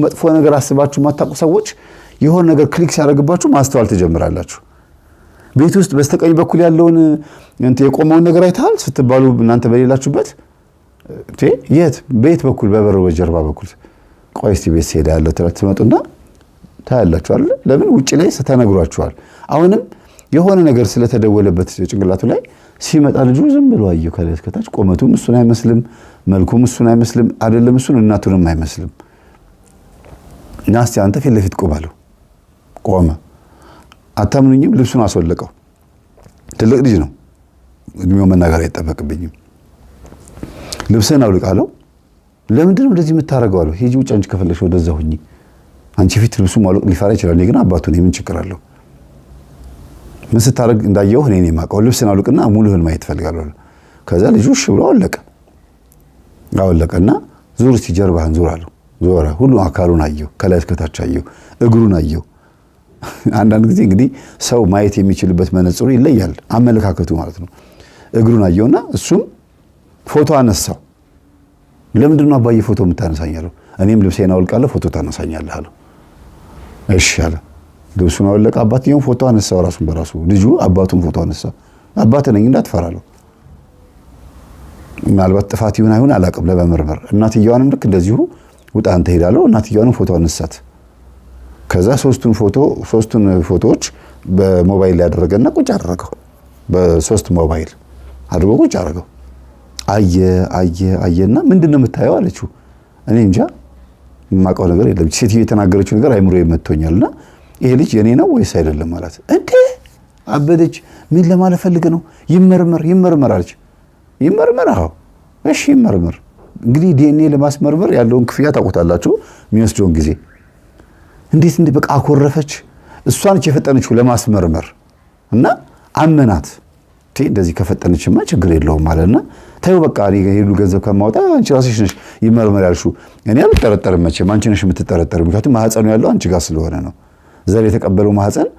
መጥፎ ነገር አስባችሁ የማታውቁ ሰዎች የሆነ ነገር ክሊክ ሲያደርግባችሁ ማስተዋል ትጀምራላችሁ። ቤት ውስጥ በስተቀኝ በኩል ያለውን የቆመውን ነገር አይተሃል ስትባሉ እናንተ በሌላችሁበት የት ቤት በኩል በበሩ በጀርባ በኩል ቆይ እስቲ ቤት ሲሄድ ያለው ትመጡና ታያላችሁ አይደል? ለምን ውጪ ላይ ተነግሯችኋል። አሁንም የሆነ ነገር ስለተደወለበት ጭንቅላቱ ላይ ሲመጣ ልጁ ዝም ብሎ አየው ከላይ እስከታች። ቆመቱም እሱን አይመስልም፣ መልኩም እሱን አይመስልም፣ አይደለም እሱን እናቱንም አይመስልም። እና እስቲ አንተ ፊት ለፊት ቁም አለው። ቆመ። አታምኑኝም? ልብሱን አስወለቀው። ትልቅ ልጅ ነው፣ እድሜው መናገር አይጠበቅብኝም። ልብስህን አውልቃለሁ። ለምንድን ነው እንደዚህ የምታደርገው አለው። ሂጂ ውጭ አንቺ ከፈለግሽ ወደዛ ሁኚ። አንቺ ፊት ልብሱ ማውለቅ ሊፈራ ይችላል፣ እኔ ግን አባቱ ነኝ፣ ምን ችግር አለው? ምን ስታደርግ እንዳየው እኔ ነኝ የማውቀው። ልብስህን አውልቅና ሙሉህን ማየት እፈልጋለሁ። ከዛ ልጁ እሺ ብሎ አወለቀና ዙር እስቲ ጀርባህን ዙር አለው። ዞረ። ሁሉ አካሉን አየው፣ ከላይ እስከታች አየው፣ እግሩን አየው። አንዳንድ ጊዜ እንግዲህ ሰው ማየት የሚችልበት መነጽሩ ይለያል፣ አመለካከቱ ማለት ነው። እግሩን አየውና እሱም ፎቶ አነሳው። ለምንድን ነው አባዬ ፎቶ የምታነሳኝ አለው። እኔም ልብሴን አውልቃለሁ ፎቶ ታነሳኛለህ አለው። እሺ አለ። ልብሱን አወለቀ። አባትየው ፎቶ አነሳው ራሱን በራሱ። ልጁ አባቱን ፎቶ አነሳ። አባት ነኝ እንዳትፈራለሁ። ምናልባት ጥፋት ይሁን አይሁን አላውቅም ለመመርመር። እናትየዋንም ልክ እንደዚሁ ውጣ አንተ ሄዳለሁ። እናትየዋንም ፎቶ አነሳት። ከዛ ሶስቱን ፎቶዎች በሞባይል ያደረገና ቁጭ አደረገው። በሶስት ሞባይል አድርጎ ቁጭ አደረገው። አየና ምንድነው የምታየው አለችው። እኔ እንጃ የማውቀው ነገር የለም። ሴትዮ የተናገረችው ነገር አይምሮ ይመቶኛልና ይሄ ልጅ የኔ ነው ወይስ አይደለም ማለት። እንዴ አበደች። ምን ለማለት ፈልገ ነው? ይመርመር አለች። ይመርመር? አዎ እሺ ይመርመር። እንግዲህ ዲኤንኤ ለማስመርመር ያለውን ክፍያ ታውቁታላችሁ፣ የሚወስደውን ጊዜ። እንዴት በቃ አኮረፈች። እሷ ነች የፈጠነችው ለማስመርመር እና አመናት። እንደዚህ ከፈጠነችማ ችግር የለውም ማለትና ታዩ በቃ እኔ ሄዱ ገንዘብ ከማውጣ አንቺ ራስሽ ነሽ ይመርመር ያልሽው። እኔ አልጠረጠርም መቼም አንቺ ነሽ የምትጠረጠር። ምክንያቱም ማህፀኑ ያለው አንቺ ጋር ስለሆነ ነው። ዘር የተቀበለው ማህፀን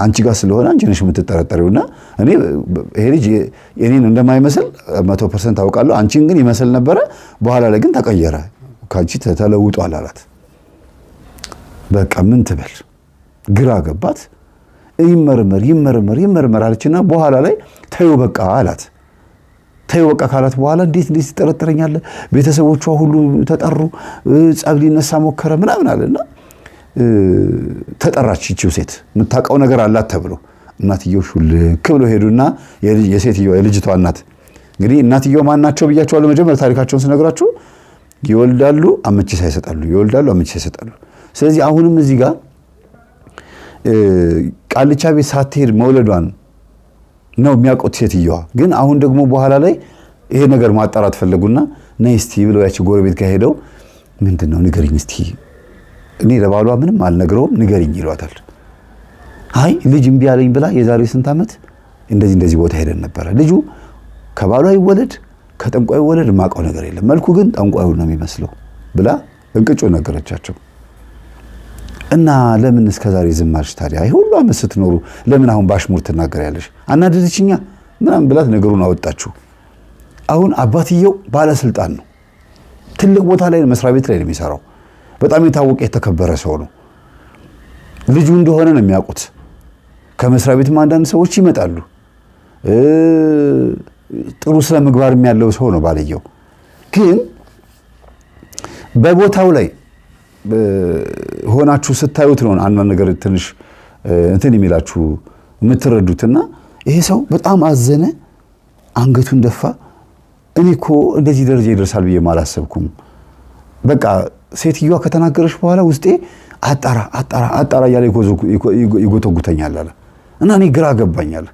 አንቺ ጋር ስለሆነ አንቺ ነሽ የምትጠረጠሪውና እኔ ይሄ ልጅ የኔን እንደማይመስል 100% አውቃለሁ። አንቺን ግን ይመስል ነበረ፣ በኋላ ላይ ግን ተቀየረ፣ ካንቺ ተለውጧል አላት። በቃ ምን ትበል ግራ ገባት። ይመርመር አለችና በኋላ ላይ ተይው በቃ አላት። ተይው በቃ ካላት በኋላ እንዴት ትጠረጥረኛለህ? ቤተሰቦቿ ሁሉ ተጠሩ፣ ጸብ ሊነሳ ሞከረ ምናምን አለና ተጠራች። ይቺው ሴት የምታውቀው ነገር አላት ተብሎ እናትየው ሹልክ ብሎ ሄዱና የሴትየዋ የልጅቷ እናት እንግዲህ እናትየው ማን ናቸው ብያቸዋለሁ መጀመሪያ ታሪካቸውን ስነግራችሁ። ይወልዳሉ፣ አመቺሳ ይሰጣሉ። ስለዚህ አሁንም እዚህ ጋር ቃልቻ ቤት ሳትሄድ መውለዷን ነው የሚያውቁት ሴትየዋ። ግን አሁን ደግሞ በኋላ ላይ ይሄ ነገር ማጣራት ፈለጉና ነይ እስቲ ብለው ያቺ ጎረቤት ጋር ሄደው ምንድነው ንገሪኝ እስቲ፣ እኔ ለባሏ ምንም አልነግረውም ንገሪኝ ይሏታል። አይ ልጅ እምቢ አለኝ ብላ የዛሬ ስንት ዓመት እንደዚህ ቦታ ሄደን ነበረ። ልጁ ከባሏ ይወለድ ከጠንቋይ ይወለድ ማውቀው ነገር የለም፣ መልኩ ግን ጠንቋዩ ነው የሚመስለው ብላ እንቅጮ ነገረቻቸው። እና ለምን እስከዛሬ ዝም አልሽ ታዲያ? አይ ሁሉ ዓመት ስትኖሩ ለምን አሁን ባሽሙር ትናገሪያለሽ? አናደደችኛ ምናምን ብላት ነገሩን አወጣችሁ። አሁን አባትየው ባለስልጣን ነው፣ ትልቅ ቦታ ላይ መስሪያ ቤት ላይ ነው የሚሰራው። በጣም የታወቀ የተከበረ ሰው ነው። ልጁ እንደሆነ ነው የሚያውቁት። ከመስሪያ ቤትም አንዳንድ ሰዎች ይመጣሉ። ጥሩ ስነ ምግባርም ያለው ሰው ነው ባልየው። ግን በቦታው ላይ ሆናችሁ ስታዩት ነው አንዳንድ ነገር ትንሽ እንትን የሚላችሁ የምትረዱትና ይሄ ሰው በጣም አዘነ፣ አንገቱን ደፋ። እኔ እኮ እንደዚህ ደረጃ ይደርሳል ብዬ አላሰብኩም። በቃ ሴትዮዋ ከተናገረች በኋላ ውስጤ አጣራ እያለ ይጎተጉተኛል አለ እና እኔ ግራ ገባኛል፣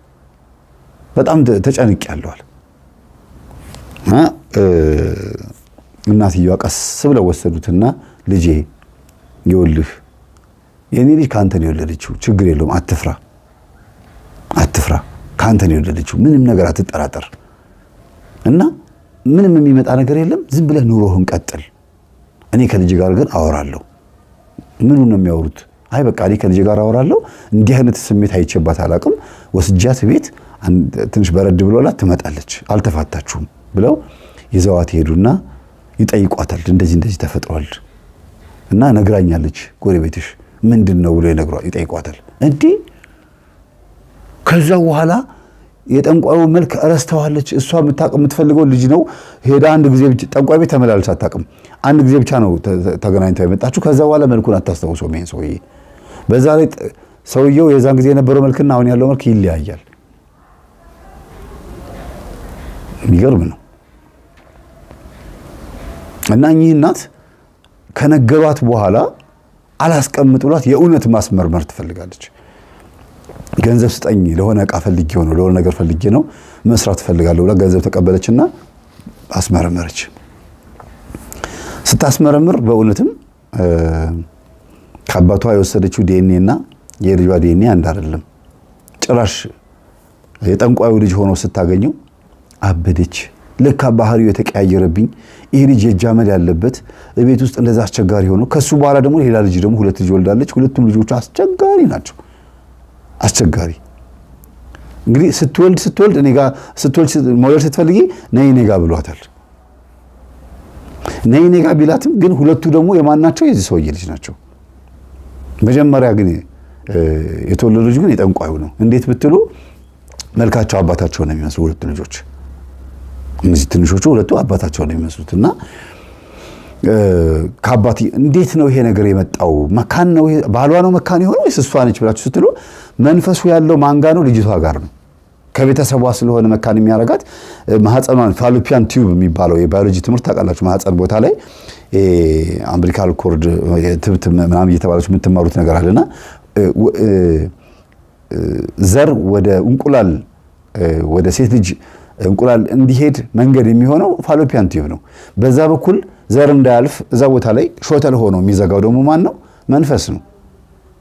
በጣም ተጨንቄያለሁ አለ። እናትየዋ ቀስ ብለው ወሰዱትና ልጄ ይኸውልህ የኔ ልጅ ካንተ ነው የወለደችው፣ ችግር የለውም አትፍራ፣ ካንተ ነው የወለደችው፣ ምንም ነገር አትጠራጠር እና ምንም የሚመጣ ነገር የለም፣ ዝም ብለህ ኑሮህን ቀጥል፣ እኔ ከልጅ ጋር ግን አወራለሁ። ምኑን ነው የሚያወሩት? አይ በቃ እኔ ከልጅ ጋር አወራለሁ፣ እንዲህ አይነት ስሜት አይቼባት አላውቅም፣ ወስጃት ቤት ትንሽ በረድ ብሎላት ትመጣለች። አልተፋታችሁም ብለው ይዘዋት ሄዱና ይጠይቋታል። እንደዚህ ተፈጥሯል እና ነግራኛለች ጎረቤትሽ ምንድነው ብሎ ይጠይቋታል። እንዴ ከዛ በኋላ የጠንቋዩ መልክ ረስተዋለች። እሷ የምትፈልገው ልጅ ነው። ሄዳ አንድ ጊዜ ብቻ ጠንቋይ ቤት ተመላለስ አታውቅም። አንድ ጊዜ ብቻ ነው ተገናኝተው የመጣችው። ከዛ በኋላ መልኩን አታስታውሰውም ይሄን ሰውዬ። በዛ ላይ ሰውየው የዛን ጊዜ የነበረው መልክና አሁን ያለው መልክ ይለያያል። የሚገርም ነው። እና እኚህ እናት ከነገሯት በኋላ አላስቀምጥ ብሏት የእውነት ማስመርመር ትፈልጋለች። ገንዘብ ስጠኝ ለሆነ ዕቃ ፈልጌ ነው ለሆነ ነገር ፈልጌ ነው መስራት ፈልጋለሁ ብላ ገንዘብ ተቀበለችና አስመረመረች። ስታስመረምር በእውነትም ከአባቷ የወሰደችው ዲኤንኤ እና የልጇ ዲኤንኤ አንድ አይደለም። ጭራሽ የጠንቋዩ ልጅ ሆኖ ስታገኘው አበደች። ለካ ባህሪው የተቀያየረብኝ ይሄ ልጅ የጃመል ያለበት ቤት ውስጥ እንደዛ አስቸጋሪ ሆኖ ከሱ በኋላ ደግሞ ሌላ ልጅ ደግሞ 2 ልጅ ወልዳለች። ሁለቱም ልጆቿ አስቸጋሪ ናቸው። አስቸጋሪ እንግዲህ ስትወልድ እኔ ጋር መውለድ ስትፈልጊ ነይ እኔ ጋር ብሏታል። ነይ እኔ ጋር ቢላትም ግን ሁለቱ ደግሞ የማናቸው የዚህ ሰውዬ ልጅ ናቸው። መጀመሪያ ግን የተወለዱ ልጅ ግን የጠንቋዩ ነው። እንዴት ብትሉ መልካቸው አባታቸው ነው የሚመስሉ ሁለቱ ልጆች። እነዚህ ትንሾቹ ሁለቱ አባታቸው ነው የሚመስሉት እና ከአባቲ እንዴት ነው ይሄ ነገር የመጣው? መካን ነው ባሏ ነው መካን የሆነው ወይስ እሷ ነች ብላችሁ ስትሉ መንፈሱ ያለው ማንጋ ነው ልጅቷ ጋር ነው። ከቤተሰቧ ስለሆነ መካን የሚያረጋት ማህፀኗን ፋሎፒያን ቲዩብ የሚባለው የባዮሎጂ ትምህርት ታውቃላችሁ። ማህፀን ቦታ ላይ አምብሊካል ኮርድ ትብት ምናምን እየተባለች የምትማሩት ነገር አለና ዘር ወደ እንቁላል ወደ ሴት ልጅ እንቁላል እንዲሄድ መንገድ የሚሆነው ፋሎፒያን ቲዩብ ነው። በዛ በኩል ዘር እንዳያልፍ እዛ ቦታ ላይ ሾተል ሆኖ የሚዘጋው ደግሞ ማን ነው? መንፈስ ነው።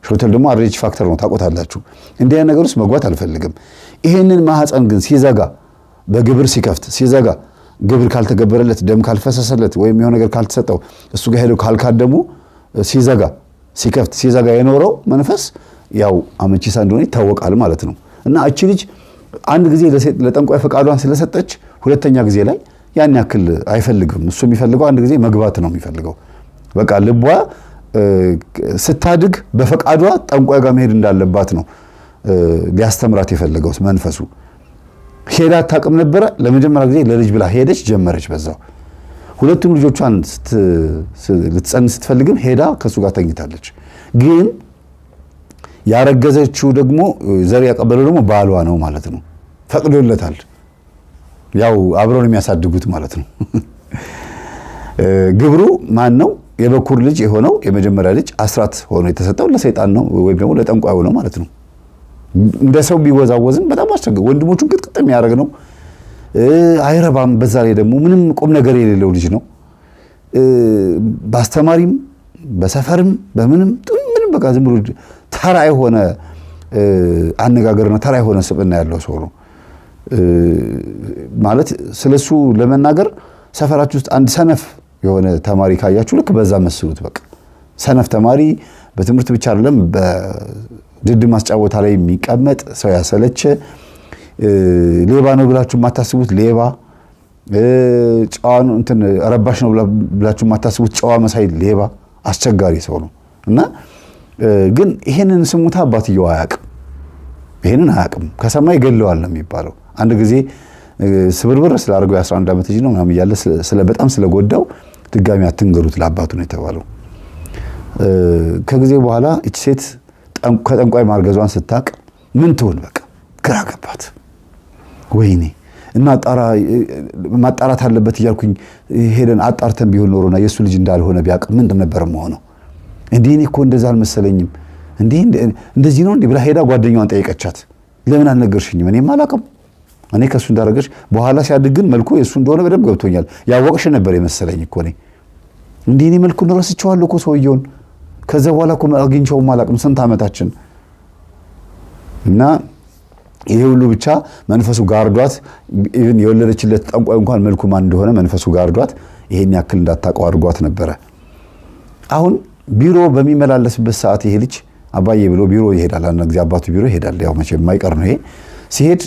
ሾተል ደግሞ አርኤች ፋክተር ነው ታውቁታላችሁ። እንዲህ አይነት ነገር ውስጥ መግባት አልፈልግም። ይሄንን ማህፀን ግን ሲዘጋ በግብር ሲከፍት ሲዘጋ ግብር ካልተገበረለት ደም ካልፈሰሰለት ወይም የሆነ ነገር ካልተሰጠው እሱ ጋር ሄዶ ካልካደሙ ሲዘጋ ሲከፍት ሲዘጋ የኖረው መንፈስ ያው አመቺሳ እንደሆነ ይታወቃል ማለት ነው። እና እቺ ልጅ አንድ ጊዜ ለጠንቋይ ፈቃዷን ስለሰጠች ሁለተኛ ጊዜ ላይ ያን ያክል አይፈልግም። እሱ የሚፈልገው አንድ ጊዜ መግባት ነው የሚፈልገው። በቃ ልቧ ስታድግ በፈቃዷ ጠንቋይ ጋር መሄድ እንዳለባት ነው ሊያስተምራት የፈለገው መንፈሱ። ሄዳ አታውቅም ነበረ። ለመጀመሪያ ጊዜ ለልጅ ብላ ሄደች፣ ጀመረች በዛው። ሁለቱም ልጆቿን ልትጸንስ ስትፈልግም ሄዳ ከሱ ጋር ተኝታለች። ግን ያረገዘችው ደግሞ ዘር ያቀበለው ደግሞ ባሏ ነው ማለት ነው። ፈቅዶለታል። ያው አብረው የሚያሳድጉት ማለት ነው። ግብሩ ማን ነው? የበኩር ልጅ የሆነው የመጀመሪያ ልጅ አስራት ሆኖ የተሰጠው ለሰይጣን ነው ወይም ደግሞ ለጠንቋዩ ነው ማለት ነው። እንደ ሰው ቢወዛወዝም በጣም አስቸጋሪ ወንድሞቹን ቅጥቅጥ የሚያደርግ ነው። አይረባም። በዛ ላይ ደግሞ ምንም ቁም ነገር የሌለው ልጅ ነው። በአስተማሪም በሰፈርም በምንም በቃ ዝም ብሎ ተራ የሆነ አነጋገርና ተራ የሆነ ስብዕና ያለው ሰው ነው። ማለት ስለሱ ለመናገር ሰፈራችሁ ውስጥ አንድ ሰነፍ የሆነ ተማሪ ካያችሁ ልክ በዛ መስሉት። በቃ ሰነፍ ተማሪ በትምህርት ብቻ አይደለም በድድ ማስጫወታ ላይ የሚቀመጥ ሰው ያሰለቸ ሌባ ነው ብላችሁ የማታስቡት ሌባ፣ ጨዋ ነው እንትን ረባሽ ነው ብላችሁ የማታስቡት ጨዋ መሳይ ሌባ፣ አስቸጋሪ ሰው ነው። እና ግን ይሄንን ስሙታ አባትየው አያውቅም። ይሄንን አያውቅም። ከሰማይ ገለዋል ነው የሚባለው። አንድ ጊዜ ስብርብር ስላደረገው የ11 ዓመት ልጅ ነው ምናምን እያለ በጣም ስለጎዳው ድጋሚ አትንገሩት ለአባቱ ነው የተባለው። ከጊዜ በኋላ እቺ ሴት ከጠንቋይ ማርገዟን ስታቅ ምን ትሆን በቃ ግራ ገባት። ወይኔ እና ማጣራት አለበት እያልኩኝ ሄደን አጣርተን ቢሆን ኖሮና የእሱ ልጅ እንዳልሆነ ቢያውቅ ምንድን ነበር መሆነው? እንዲህ እኔ እኮ እንደዛ አልመሰለኝም እንደዚህ ነው እንዲህ ብላ ሄዳ ጓደኛዋን ጠይቀቻት። ለምን አልነገርሽኝም? እኔም አላውቅም። እኔ ከሱ እንዳረገች በኋላ ሲያድግ ግን መልኩ የሱ እንደሆነ በደንብ ገብቶኛል። ያወቅሽ ነበር የመሰለኝ እኮ እኔ እኔ መልኩን ረስቼዋለሁ እኮ ሰውየውን። ከዛ በኋላ እኮ አግኝቼውም አላውቅም ስንት ዓመታችን። እና ይሄ ሁሉ ብቻ መንፈሱ ጋርዷት፣ ኢቭን የወለደችለት ጠንቋይ እንኳን መልኩ ማን እንደሆነ መንፈሱ ጋርዷት ይሄን ያክል እንዳታውቀው አድርጓት ነበረ። አሁን ቢሮ በሚመላለስበት ሰዓት ይሄ ልጅ አባዬ ብሎ ቢሮ ይሄዳል። አንድ ጊዜ አባቱ ቢሮ ይሄዳል። ያው መቼም የማይቀር ነው ይሄ። ሲሄድ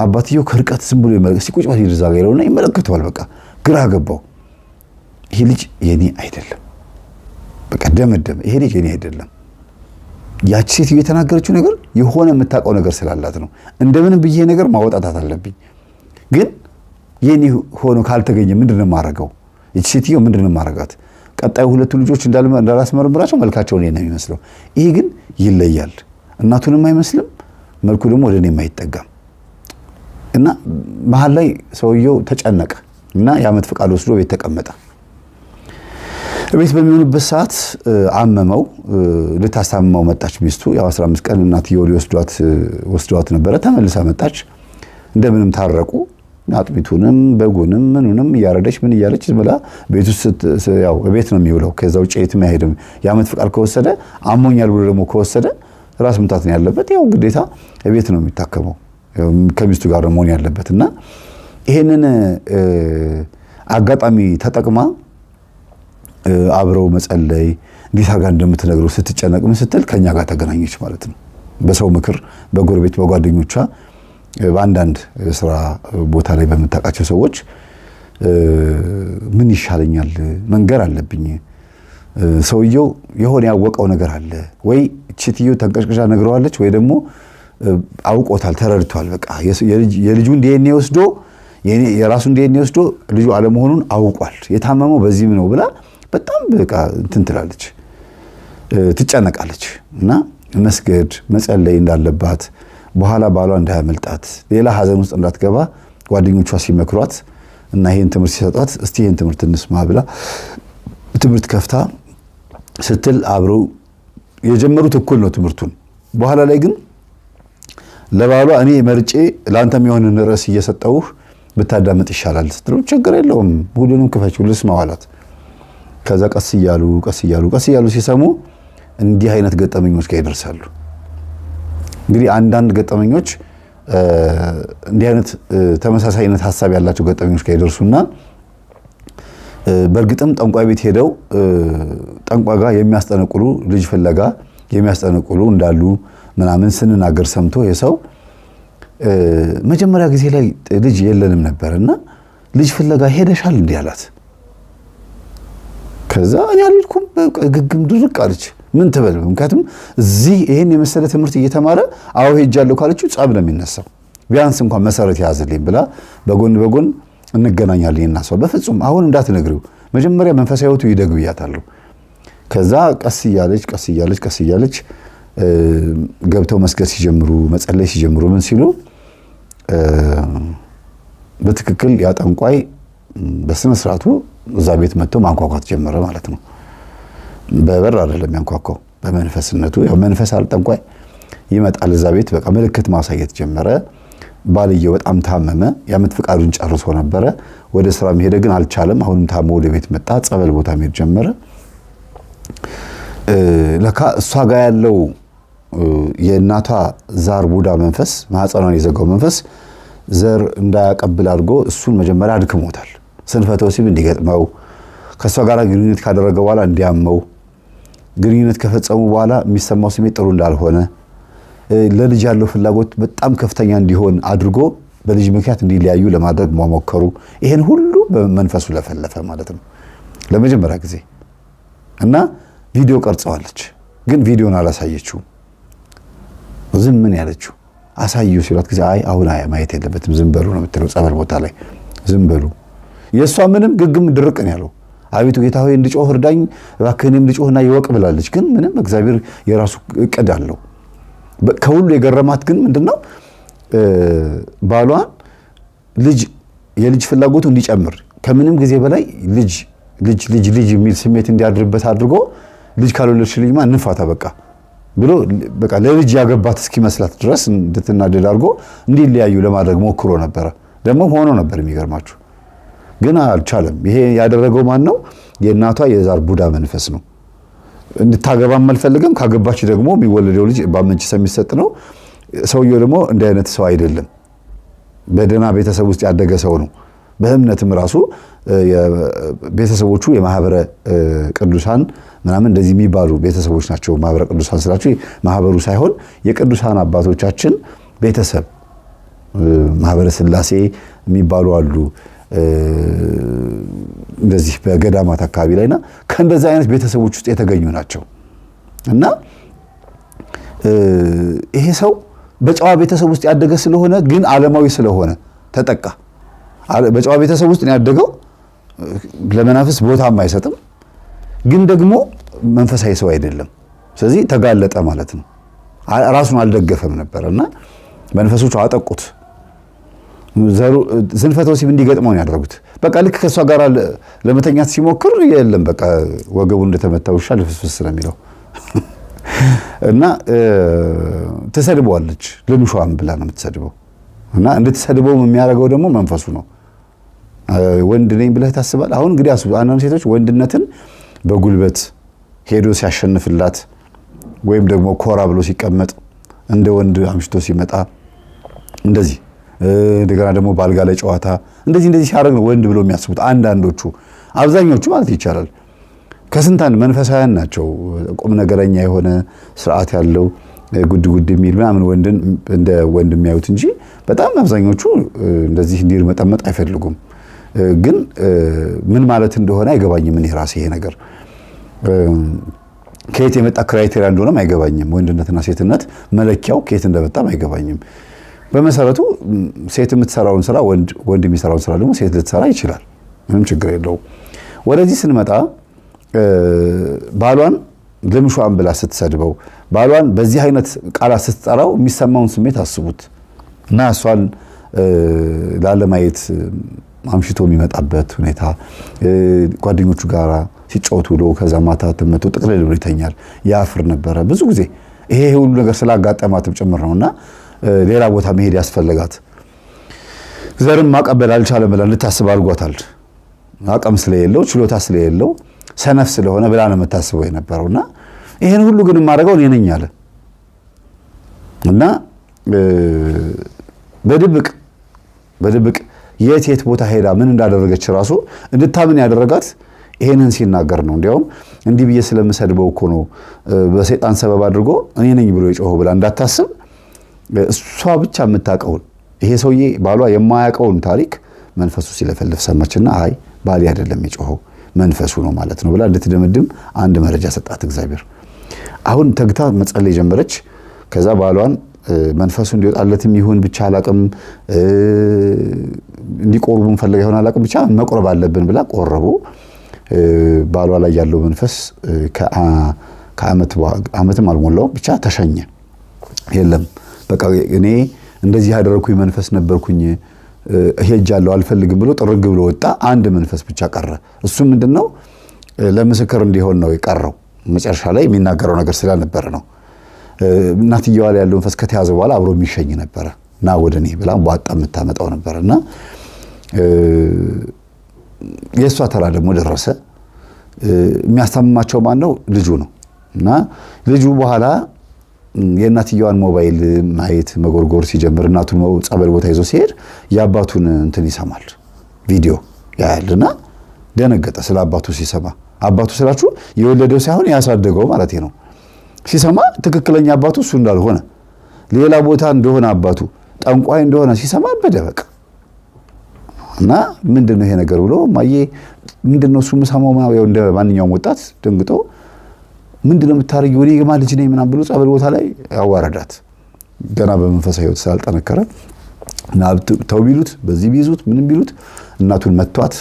አባትየው ከርቀት ዝም ብሎ ይመለከት ሲቁጭ ማለት ይርዛጋ ይለውና ይመለከተዋል። በቃ ግራ ገባው። ይሄ ልጅ የኔ አይደለም፣ በቃ ደመደመ። ይሄ ልጅ የኔ አይደለም። ያቺ ሴትዮ የተናገረችው ነገር የሆነ የምታውቀው ነገር ስላላት ነው። እንደምንም ብዬ ነገር ማወጣታት አለብኝ። ግን የኔ ሆኖ ካልተገኘ ምንድነው የማደርገው? እቺ ሴትዮ ምንድነው የማደርጋት? ቀጣዩ ሁለቱ ልጆች እንዳላስመረምራቸው መልካቸው እኔ ነው የሚመስለው። ይሄ ግን ይለያል። እናቱንም አይመስልም፣ መልኩ ደግሞ ወደ እኔ የማይጠጋም እና መሀል ላይ ሰውየው ተጨነቀ እና የዓመት ፈቃድ ወስዶ ቤት ተቀመጠ። ቤት በሚሆንበት ሰዓት አመመው። ልታስታምመው መጣች ሚስቱ። ያው 15 ቀን እናትየው ወስዷት ነበረ። ተመልሳ መጣች። እንደምንም ታረቁ። አጥሚቱንም በጉንም ምኑንም እያረደች ምን እያለች ዝምላ ቤት ውስጥ ያው ቤት ነው የሚውለው። ከዛ ውጭ የትም አይሄድም። የዓመት ፈቃድ ከወሰደ አሞኛል ብሎ ደግሞ ከወሰደ ራስ ምታት ነው ያለበት። ያው ግዴታ ቤት ነው የሚታከመው ከሚስቱ ጋር መሆን ያለበትና ይሄንን አጋጣሚ ተጠቅማ አብረው መጸለይ ጌታ ጋር እንደምትነግረው ስትጨነቅ ምን ስትል ከኛ ጋር ተገናኘች ማለት ነው። በሰው ምክር፣ በጎረቤት፣ በጓደኞቿ፣ በአንዳንድ ስራ ቦታ ላይ በምታውቃቸው ሰዎች ምን ይሻለኛል መንገር አለብኝ። ሰውየው የሆነ ያወቀው ነገር አለ ወይ ቺቲዮ ተንቀሽቀሻ ነግረዋለች ወይ ደግሞ አውቆታል፣ ተረድቷል። በቃ የልጁን ዲኤንኤ ወስዶ የራሱን ዲኤንኤ ወስዶ ልጁ አለመሆኑን አውቋል። የታመመው በዚህም ነው ብላ በጣም በቃ እንትን ትላለች፣ ትጨነቃለች እና መስገድ መጸለይ እንዳለባት በኋላ ባሏ እንዳያመልጣት ሌላ ሀዘን ውስጥ እንዳትገባ ጓደኞቿ ሲመክሯት እና ይሄን ትምህርት ሲሰጧት እስቲ ይሄን ትምህርት እንስማ ብላ ትምህርት ከፍታ ስትል አብረው የጀመሩት እኩል ነው ትምህርቱን። በኋላ ላይ ግን ለባሏ እኔ መርጬ ላንተም የሆነን ርዕስ እየሰጠውህ ብታዳምጥ ይሻላል ስትለው ችግር የለውም ሁሉንም ክፈችው ልስማው አላት። ከዛ ቀስ እያሉ ሲሰሙ እንዲህ አይነት ገጠመኞች ጋር ይደርሳሉ። እንግዲህ አንዳንድ ገጠመኞች እንዲህ አይነት ተመሳሳይነት ሐሳብ ያላቸው ገጠመኞች ጋር ይደርሱና በእርግጥም ጠንቋይ ቤት ሄደው ጠንቋይ ጋር የሚያስጠነቁሉ ልጅ ፍለጋ የሚያስጠነቁሉ እንዳሉ ምናምን ስንናገር ሰምቶ የሰው መጀመሪያ ጊዜ ላይ ልጅ የለንም ነበርና ልጅ ፍለጋ ሄደሻል እንዴ አላት። ከዛ እኔ አልልኩም ግግም ድርቅ አለች። ምን ትበል? ምክንያቱም እዚህ ይሄን የመሰለ ትምህርት እየተማረ አዎ ሄጃለሁ ካለችው ጻብ ነው የሚነሳው። ቢያንስ እንኳን መሰረት ያዝልኝ ብላ በጎን እንገናኛለን እና ሰው በፍጹም አሁን እንዳትነግሪው መጀመሪያ መንፈሳዊ ህይወቱ ይደግ ብያታለሁ። ከዛ ቀስ እያለች ገብተው መስገድ ሲጀምሩ መጸለይ ሲጀምሩ ምን ሲሉ በትክክል ያጠንቋይ በስነ ስርዓቱ እዛ ቤት መጥቶ ማንኳኳት ጀመረ ማለት ነው። በበር አይደለም ያንኳኳው በመንፈስነቱ። ያው መንፈስ አልጠንቋይ ይመጣል እዛ ቤት በቃ ምልክት ማሳየት ጀመረ። ባልየው በጣም ታመመ። የዓመት ፈቃዱን ጨርሶ ነበረ። ወደ ስራ መሄድ ግን አልቻለም። አሁንም ታሞ ወደ ቤት መጣ። ጸበል ቦታ መሄድ ጀመረ። ለካ እሷ ጋር ያለው የእናቷ ዛር ቡዳ መንፈስ ማህፀኗን የዘጋው መንፈስ ዘር እንዳያቀብል አድርጎ እሱን መጀመሪያ አድክሞታል። ስንፈተ ወሲብ እንዲገጥመው ከእሷ ጋር ግንኙነት ካደረገ በኋላ እንዲያመው ግንኙነት ከፈጸሙ በኋላ የሚሰማው ስሜት ጥሩ እንዳልሆነ ለልጅ ያለው ፍላጎት በጣም ከፍተኛ እንዲሆን አድርጎ በልጅ ምክንያት እንዲለያዩ ለማድረግ መሞከሩ ይሄን ሁሉ በመንፈሱ ለፈለፈ ማለት ነው ለመጀመሪያ ጊዜ። እና ቪዲዮ ቀርጸዋለች፣ ግን ቪዲዮን አላሳየችው። ዝም ምን ያለችው አሳዩ ሲሏት ጊዜ አይ አሁን ማየት የለበትም ዝም በሉ ነው የምትለው። ጸበል ቦታ ላይ ዝም በሉ። የእሷ ምንም ግግም ድርቅ ነው ያለው። አቤቱ ጌታ ሆይ እንድጮህ እርዳኝ እባክህንም ልጮህና ይወቅ ብላለች። ግን ምንም እግዚአብሔር የራሱ እቅድ አለው። ከሁሉ የገረማት ግን ምንድነው ባሏን የልጅ ፍላጎቱ እንዲጨምር ከምንም ጊዜ በላይ ልጅ የሚል ስሜት እንዲያድርበት አድርጎ ልጅ ካልወለድሽልኝማ እንፋታ በቃ ብሎ በቃ ለልጅ ያገባት እስኪመስላት ድረስ እንድትናደድ አድርጎ እንዲለያዩ ለማድረግ ሞክሮ ነበረ። ደግሞ ሆኖ ነበር የሚገርማችሁ፣ ግን አልቻለም። ይሄ ያደረገው ማን ነው? የእናቷ የዛር ቡዳ መንፈስ ነው። እንድታገባም አልፈልግም። ካገባች ደግሞ የሚወለደው ልጅ በመንፈስ የሚሰጥ ነው። ሰውየው ደግሞ እንዲህ አይነት ሰው አይደለም። በደህና ቤተሰብ ውስጥ ያደገ ሰው ነው። በእምነትም ራሱ ቤተሰቦቹ የማህበረ ቅዱሳን ምናምን እንደዚህ የሚባሉ ቤተሰቦች ናቸው። ማህበረ ቅዱሳን ስላችሁ ማህበሩ ሳይሆን የቅዱሳን አባቶቻችን ቤተሰብ ማህበረ ስላሴ የሚባሉ አሉ እንደዚህ በገዳማት አካባቢ ላይና ከእንደዚህ አይነት ቤተሰቦች ውስጥ የተገኙ ናቸው። እና ይሄ ሰው በጨዋ ቤተሰብ ውስጥ ያደገ ስለሆነ ግን ዓለማዊ ስለሆነ ተጠቃ። በጨዋ ቤተሰብ ውስጥ ነው ያደገው፣ ለመናፍስ ቦታም አይሰጥም፣ ግን ደግሞ መንፈሳዊ ሰው አይደለም። ስለዚህ ተጋለጠ ማለት ነው። ራሱን አልደገፈም ነበርና መንፈሶቹ አጠቁት። ዝንፈተ ወሲብ እንዲገጥመው ነው ያደረጉት። በቃ ልክ ከሷ ጋር ለመተኛት ሲሞክር የለም በቃ ወገቡ እንደተመታ ውሻ ልፍስፍስ ነው የሚለው እና ትሰድበዋለች። ልምሿም ብላ ነው የምትሰድበው። እና እንድትሰድበው የሚያደርገው ደግሞ መንፈሱ ነው። ወንድ ነኝ ብለህ ታስባለህ። አሁን እንግዲህ አንዳንድ ሴቶች ወንድነትን በጉልበት ሄዶ ሲያሸንፍላት ወይም ደግሞ ኮራ ብሎ ሲቀመጥ እንደ ወንድ አምሽቶ ሲመጣ እንደዚህ እንደገና ደግሞ ባልጋ ላይ ጨዋታ እንደዚህ ሲያደርግ ነው ወንድ ብሎ የሚያስቡት አንዳንዶቹ። አብዛኞቹ ማለት ይቻላል ከስንት አንድ መንፈሳውያን ናቸው። ቁም ነገረኛ የሆነ ስርዓት ያለው ጉድ የሚል ምናምን ወንድን እንደ ወንድ የሚያዩት እንጂ በጣም አብዛኞቹ እንደዚህ እንዲርመጠመጥ አይፈልጉም። ግን ምን ማለት እንደሆነ አይገባኝም። እኔ ራሴ ይሄ ነገር ከየት የመጣ ክራይቴሪያ እንደሆነም አይገባኝም። ወንድነትና ሴትነት መለኪያው ከየት እንደመጣም አይገባኝም። በመሰረቱ ሴት የምትሰራውን ስራ ወንድ የሚሰራውን ስራ ደግሞ ሴት ልትሰራ ይችላል። ምንም ችግር የለውም። ወደዚህ ስንመጣ ባሏን ልምሿን ብላ ስትሰድበው፣ ባሏን በዚህ አይነት ቃላት ስትጠራው የሚሰማውን ስሜት አስቡት። እና እሷን ላለማየት አምሽቶ የሚመጣበት ሁኔታ፣ ጓደኞቹ ጋር ሲጫወቱ ውሎ ከዛ ማታ ተመቶ ጥቅልል ብሎ ይተኛል። ያፍር ነበረ ብዙ ጊዜ። ይሄ ሁሉ ነገር ስላጋጠማትም ጭምር ነውና ሌላ ቦታ መሄድ ያስፈልጋት ዘርም ማቀበል አልቻለም ብላ እንድታስብ አድርጓታል። አቅም ስለሌለው ችሎታ ስለሌለው ሰነፍ ስለሆነ ብላ ነው የምታስበው የነበረውና ይሄን ሁሉ ግን የማደርገው እኔ ነኝ አለ እና በድብቅ የት ቦታ ሄዳ ምን እንዳደረገች ራሱ እንድታምን ያደረጋት ይሄንን ሲናገር ነው። እንዲያውም እንዲህ ብዬ ስለምሰድበው እኮ ነው በሰይጣን ሰበብ አድርጎ እኔ ነኝ ብሎ የጮኸው ብላ እንዳታስብ እሷ ብቻ የምታውቀውን ይሄ ሰውዬ ባሏ የማያውቀውን ታሪክ መንፈሱ ሲለፈልፍ ሰማችና አይ ባሌ አይደለም የጮኸው መንፈሱ ነው ማለት ነው ብላ እንድትደመድም አንድ መረጃ ሰጣት እግዚአብሔር። አሁን ተግታ መጸለይ ጀመረች። ከዛ ባሏን መንፈሱ እንዲወጣለትም ይሁን ብቻ አላቅም እንዲቆርቡን ፈልጋ ይሆን አላቅም ብቻ መቆረብ አለብን ብላ ቆረቡ። ባሏ ላይ ያለው መንፈስ ከዓመትም አልሞላው ብቻ ተሸኘ። የለም በቃ እኔ እንደዚህ ያደረኩኝ መንፈስ ነበርኩኝ ሄጃለሁ አልፈልግም ብሎ ጥርግ ብሎ ወጣ። አንድ መንፈስ ብቻ ቀረ። እሱ ምንድነው ለምስክር እንዲሆን ነው የቀረው። መጨረሻ ላይ የሚናገረው ነገር ስላልነበረ ነው። እናትየዋ ላይ ያለው መንፈስ ከተያዘ በኋላ አብሮ የሚሸኝ ነበረ። ና ወደኔ ብላ ዋጣ የምታመጣው ነበርና የሷ ተራ ደግሞ ደረሰ። የሚያስታምማቸው ማን ነው? ልጁ ነው። እና ልጁ በኋላ የእናትየዋን ሞባይል ማየት መጎርጎር ሲጀምር እናቱን ጸበል ቦታ ይዞ ሲሄድ የአባቱን እንትን ይሰማል፣ ቪዲዮ ያያልና ደነገጠ። ስለ አባቱ ሲሰማ፣ አባቱ ስላችሁ የወለደው ሳይሆን ያሳደገው ማለት ነው። ሲሰማ ትክክለኛ አባቱ እሱ እንዳልሆነ ሌላ ቦታ እንደሆነ አባቱ ጠንቋይ እንደሆነ ሲሰማ በደበቅ እና ምንድነው ይሄ ነገር ብሎ ማዬ ምንድነው እሱ ምሳማው ያው እንደ ማንኛውም ወጣት ደንግጦ ምንድነው የምታረጊው እኔ የማ ልጅ ነኝ ምናምን ብሎ ጸበል ቦታ ላይ ያዋረዳት። ገና በመንፈሳዊ ሕይወት ስላልጠነከረ እና ተው ቢሉት በዚህ ቢይዙት ምንም ቢሉት እናቱን መቷት፣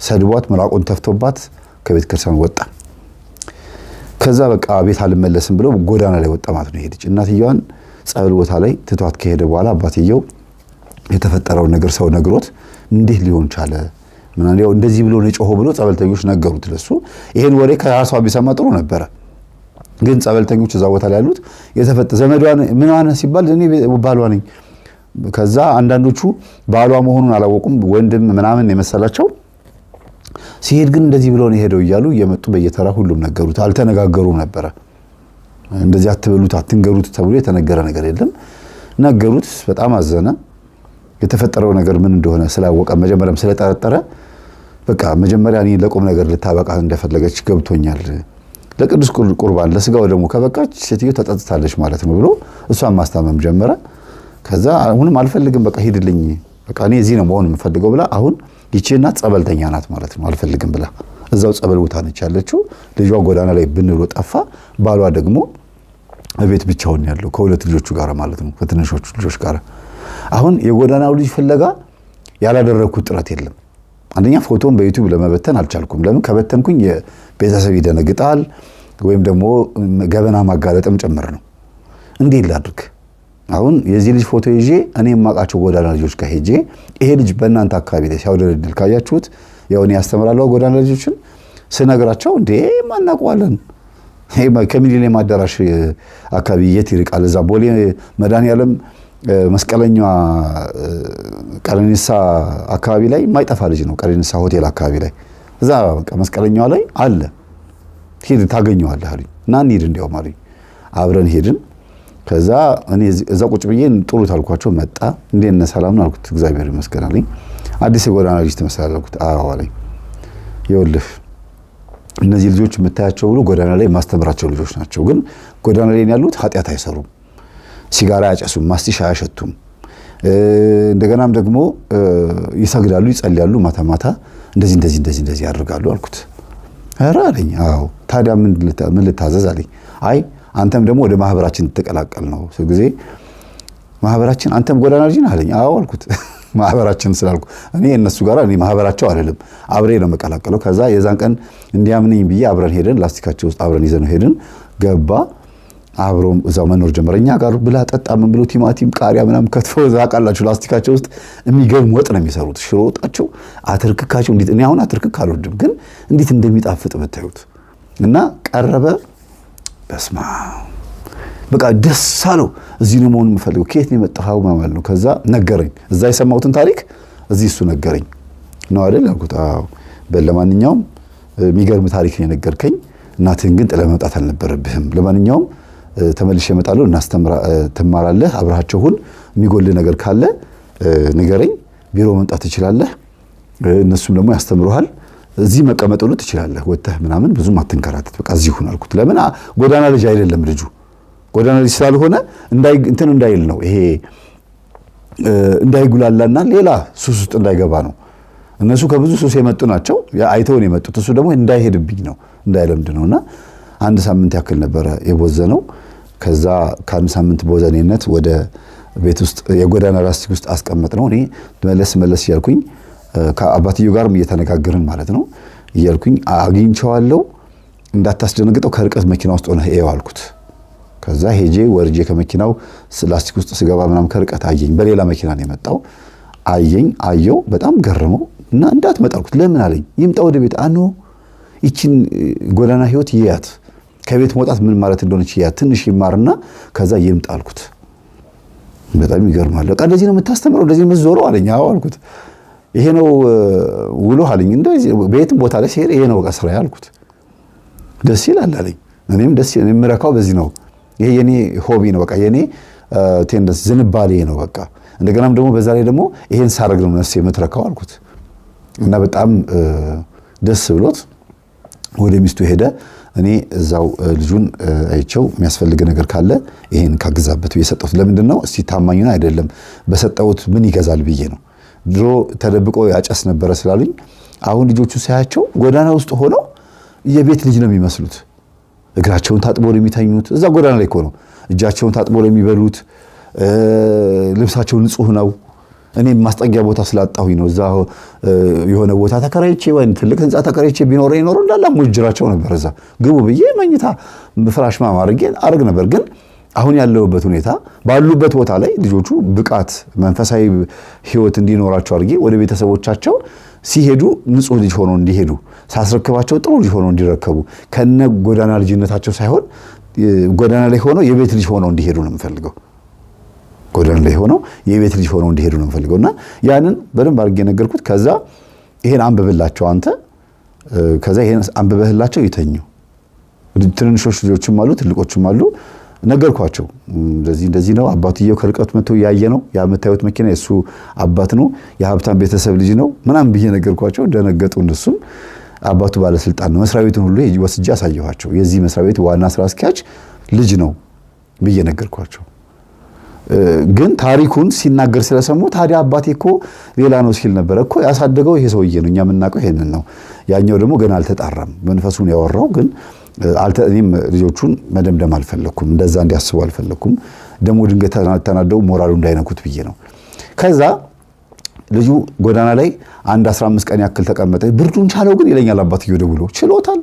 ሰድቧት፣ መራቆን ተፍቶባት ከቤተ ክርስቲያን ወጣ። ከዛ በቃ ቤት አልመለስም ብሎ ጎዳና ላይ ወጣ ማለት ነው። ሄደች እናትየዋን ጸበል ቦታ ላይ ትቷት ከሄደ በኋላ አባትየው የተፈጠረው ነገር ሰው ነግሮት እንዴት ሊሆን ቻለ ምናምን ያው እንደዚህ ብሎ ነው የጮኸው ብሎ ጸበልተኞች ነገሩት ለሱ። ይሄን ወሬ ከራሷ ቢሰማ ጥሩ ነበረ። ግን ጸበልተኞች እዛ ቦታ ላይ ያሉት ዘመዷን ምን ሆነ ሲባል እኔ ባሏ ነኝ። ከዛ አንዳንዶቹ ባሏ መሆኑን አላወቁም፣ ወንድም ምናምን የመሰላቸው። ሲሄድ ግን እንደዚህ ብሎ ነው ሄደው እያሉ እየመጡ በየተራ ሁሉም ነገሩት። አልተነጋገሩም ነበረ። እንደዚህ አትበሉት አትንገሩት ተብሎ የተነገረ ነገር የለም። ነገሩት። በጣም አዘነ። የተፈጠረው ነገር ምን እንደሆነ ስላወቀ መጀመሪያም ስለጠረጠረ በቃ መጀመሪያ እኔ ለቁም ነገር ልታበቃ እንደፈለገች ገብቶኛል፣ ለቅዱስ ቁርባን ለስጋው ደግሞ ከበቃች ሴትዮ ተጠጥታለች ማለት ነው ብሎ እሷን ማስታመም ጀመረ። ከዛ አሁንም አልፈልግም በቃ ሂድልኝ በቃ እኔ እዚህ ነው መሆን የምፈልገው ብላ አሁን ይቺ እናት ጸበልተኛ ናት ማለት ነው። አልፈልግም ብላ እዛው ጸበል ቦታ ነች ያለችው። ልጇ ጎዳና ላይ ብንሎ ጠፋ። ባሏ ደግሞ እቤት ብቻውን ያለው ከሁለት ልጆቹ ጋር ማለት ነው፣ ከትንሾቹ ልጆች ጋር። አሁን የጎዳናው ልጅ ፍለጋ ያላደረኩት ጥረት የለም። አንደኛ ፎቶን በዩቲዩብ ለመበተን አልቻልኩም። ለምን ከበተንኩኝ የቤተሰብ ይደነግጣል ወይም ደግሞ ገበና ማጋለጥም ጭምር ነው። እንዴት ላድርግ? አሁን የዚህ ልጅ ፎቶ ይዤ እኔ የማውቃቸው ጎዳና ልጆች ጋር ሄጄ ይሄ ልጅ በእናንተ አካባቢ ላይ ሲያወደድል ካያችሁት ያው እኔ ያስተምራለሁ ጎዳና ልጆችን ስነግራቸው እንዴ ማናውቀዋለን ከሚሊኒየም አዳራሽ አካባቢ የት ይርቃል? እዛ ቦሌ መድኃኒዓለም መስቀለኛዋ ቀረኒሳ አካባቢ ላይ የማይጠፋ ልጅ ነው። ቀረኒሳ ሆቴል አካባቢ ላይ እዛ በቃ መስቀለኛዋ ላይ አለ፣ ሂድ ታገኘዋለህ አሉኝ። እና እንሂድ እንዲያውም አሉኝ። አብረን ሄድን። ከዛ እኔ እዛ ቁጭ ብዬ ጥሩ ታልኳቸው መጣ። እንዴት ነህ ሰላም ነው አልኩት። እግዚአብሔር ይመስገን አለኝ። አዲስ የጎዳና ልጅ ትመስላለህ አልኩት። አዎ አለኝ። ይኸውልህ እነዚህ ልጆች የምታያቸው ሁሉ ጎዳና ላይ ማስተምራቸው ልጆች ናቸው። ግን ጎዳና ላይ ያሉት ኃጢአት አይሰሩም፣ ሲጋራ አያጨሱም፣ ማስቲሽ አያሸቱም። እንደገናም ደግሞ ይሰግዳሉ፣ ይጸልያሉ፣ ማታ ማታ እንደዚህ ያደርጋሉ አልኩት። ኧረ አለኝ። አዎ ታዲያ ምን ልታዘዝ አለኝ። አይ አንተም ደግሞ ወደ ማህበራችን ተቀላቀል ነው ጊዜ ማህበራችን አንተም ጎዳና ልጅ ነህ አለኝ። አዎ አልኩት። ማህበራችን ስላልኩ እኔ እነሱ ጋር እኔ ማህበራቸው አይደለም አብሬ ነው መቀላቀለው። ከዛ የዛን ቀን እንዲያምነኝ ብዬ አብረን ሄደን ላስቲካቸው ውስጥ አብረን ይዘን ሄደን ገባ። አብሮ እዛው መኖር ጀመረ። እኛ ጋር ብላ ጠጣ ምን ብሎ ቲማቲም ቃሪያ ምናምን ከትፈው ዛቃላችሁ ላስቲካቸው ውስጥ የሚገርም ወጥ ነው የሚሰሩት። ሽሮ ወጣቸው፣ አትርክካቸው እንዴት እኔ አሁን አትርክክ አልወድም፣ ግን እንዴት እንደሚጣፍጥ ብታዩት። እና ቀረበ። በስማ በቃ ደስ አለው። እዚህ ነው መሆን የምፈልገው። ከየት ነው የመጣኸው ማለት ነው። ከዛ ነገረኝ፣ እዛ የሰማሁትን ታሪክ እዚህ እሱ ነገረኝ። ነው አይደል አልኩት። አዎ ለማንኛውም የሚገርም ታሪክ ነው የነገርከኝ። እናትህን ግን ጥለህ መምጣት አልነበረብህም። ለማንኛውም ተመልሼ እመጣለሁ፣ ትማራለህ፣ አብረሃቸው ሁን። የሚጎልህ ነገር ካለ ንገረኝ፣ ቢሮ መምጣት ትችላለህ። እነሱም ደግሞ ያስተምሩሃል። እዚህ መቀመጥ ሁሉ ትችላለህ፣ ወጥተህ ምናምን ብዙም አትንከራተት፣ በቃ እዚህ ሁን አልኩት። ለምን ጎዳና ልጅ አይደለም ልጁ። ጎዳና ልጅ ስላልሆነ እንትን እንዳይል ነው ይሄ እንዳይጉላላና ሌላ ሱስ ውስጥ እንዳይገባ ነው። እነሱ ከብዙ ሱስ የመጡ ናቸው፣ አይተውን የመጡት። እሱ ደግሞ እንዳይሄድብኝ ነው እንዳይለምድ ነውና አንድ ሳምንት ያክል ነበረ የቦዘነው። ከዛ ከአንድ ሳምንት ቦዘኔነት ወደ ቤት ውስጥ የጎዳና ላስቲክ ውስጥ አስቀመጥ ነው። እኔ መለስ እያልኩኝ ከአባትየው ጋርም እየተነጋገርን ማለት ነው እያልኩኝ አግኝቼዋለሁ፣ እንዳታስደነግጠው ከርቀት መኪና ውስጥ ሆነህ እየው አልኩት። ከዛ ሄጄ ወርጄ ከመኪናው ላስቲክ ውስጥ ስገባ ምናምን ከርቀት አየኝ። በሌላ መኪና ነው የመጣው። አየው፣ በጣም ገረመው እና እንዳትመጣ አልኩት። ለምን አለኝ። ይምጣ ወደ ቤት አኖ ይችን ጎዳና ህይወት ይያት፣ ከቤት መውጣት ምን ማለት እንደሆነች ይያት፣ ትንሽ ይማርና ከዛ ይምጣ አልኩት። በጣም ይገርማል። በቃ እንደዚህ ነው የምታስተምረው፣ እንደዚህ የምትዞረው አለኝ። አዎ አልኩት። ይሄ ነው ውሎ አለኝ። እንደዚህ በየትም ቦታ ላይ ሲሄድ ይሄ ነው በቃ ስራዬ አልኩት። ደስ ይላል አለኝ። እኔም ደስ የምረካው በዚህ ነው። ይሄ የኔ ሆቢ ነው፣ በቃ የኔ ቴንደንስ ዝንባሌ ነው በቃ። እንደገናም ደግሞ በዛ ላይ ደግሞ ይሄን ሳረግ ነው ነፍሴ የምትረካው አልኩት። እና በጣም ደስ ብሎት ወደ ሚስቱ ሄደ። እኔ እዛው ልጁን አይቸው የሚያስፈልግ ነገር ካለ ይሄን ካግዛበት የሰጠሁት ለምንድን ነው እስቲ ታማኝና አይደለም በሰጠሁት ምን ይገዛል ብዬ ነው። ድሮ ተደብቆ ያጨስ ነበረ ስላሉኝ አሁን ልጆቹ ሳያቸው ጎዳና ውስጥ ሆነው የቤት ልጅ ነው የሚመስሉት። እግራቸውን ታጥቦ ነው የሚተኙት። እዛ ጎዳና ላይ እኮ ነው። እጃቸውን ታጥቦ ነው የሚበሉት። ልብሳቸው ንጹህ ነው። እኔ ማስጠጊያ ቦታ ስላጣሁኝ ነው። እዛ የሆነ ቦታ ተከራይቼ ወይ ትልቅ ህንጻ ተከራይቼ ቢኖር እንዳላ ሙጅራቸው ነበር። እዛ ግቡ ብዬ መኝታ ፍራሽ ማማርጌ አርግ ነበር። ግን አሁን ያለውበት ሁኔታ ባሉበት ቦታ ላይ ልጆቹ ብቃት መንፈሳዊ ህይወት እንዲኖራቸው አድርጌ ወደ ቤተሰቦቻቸው ሲሄዱ ንጹህ ልጅ ሆነው እንዲሄዱ ሳስረክባቸው ጥሩ ልጅ ሆነው እንዲረከቡ ከነ ጎዳና ልጅነታቸው ሳይሆን ጎዳና ላይ ሆነው የቤት ልጅ ሆነው እንዲሄዱ ነው የምፈልገው። ጎዳና ላይ ሆነው የቤት ልጅ ሆነው እንዲሄዱ ነው የምፈልገውና ያንን በደንብ አድርጌ ነገርኩት። ከዛ ይሄን አንብብላቸው አንተ፣ ከዛ ይሄን አንብበህላቸው ይተኙ። ትንንሾች ልጆችም አሉ ትልቆችም አሉ። ነገርኳቸው። እንደዚህ ነው። አባትየው ከርቀት መጥቶ ያየ ነው። ያ የምታዩት መኪና የሱ አባት ነው። የሀብታም ቤተሰብ ልጅ ነው ምናምን ብዬ ነገርኳቸው። ደነገጡ። እነሱም አባቱ ባለስልጣን ነው። መስሪያ ቤቱን ሁሉ ወስጄ አሳየኋቸው። የዚህ መስሪያ ቤት ዋና ስራ አስኪያጅ ልጅ ነው ብዬ ነገርኳቸው። ግን ታሪኩን ሲናገር ስለሰሙ ታዲያ አባቴ እኮ ሌላ ነው ሲል ነበረ እኮ ያሳደገው ይሄ ሰውዬ ነው፣ እኛ የምናውቀው ይሄንን ነው። ያኛው ደግሞ ገና አልተጣራም መንፈሱን ያወራው። ግን እኔም ልጆቹን መደምደም አልፈለኩም፣ እንደዛ እንዲያስቡ አልፈለኩም። ደግሞ ድንገት ተናደው ሞራሉ እንዳይነኩት ብዬ ነው። ከዛ ልጁ ጎዳና ላይ አንድ 15 ቀን ያክል ተቀመጠ። ብርዱን ቻለው ግን ይለኛል አባትየው ደውሎ። ችሎታል፣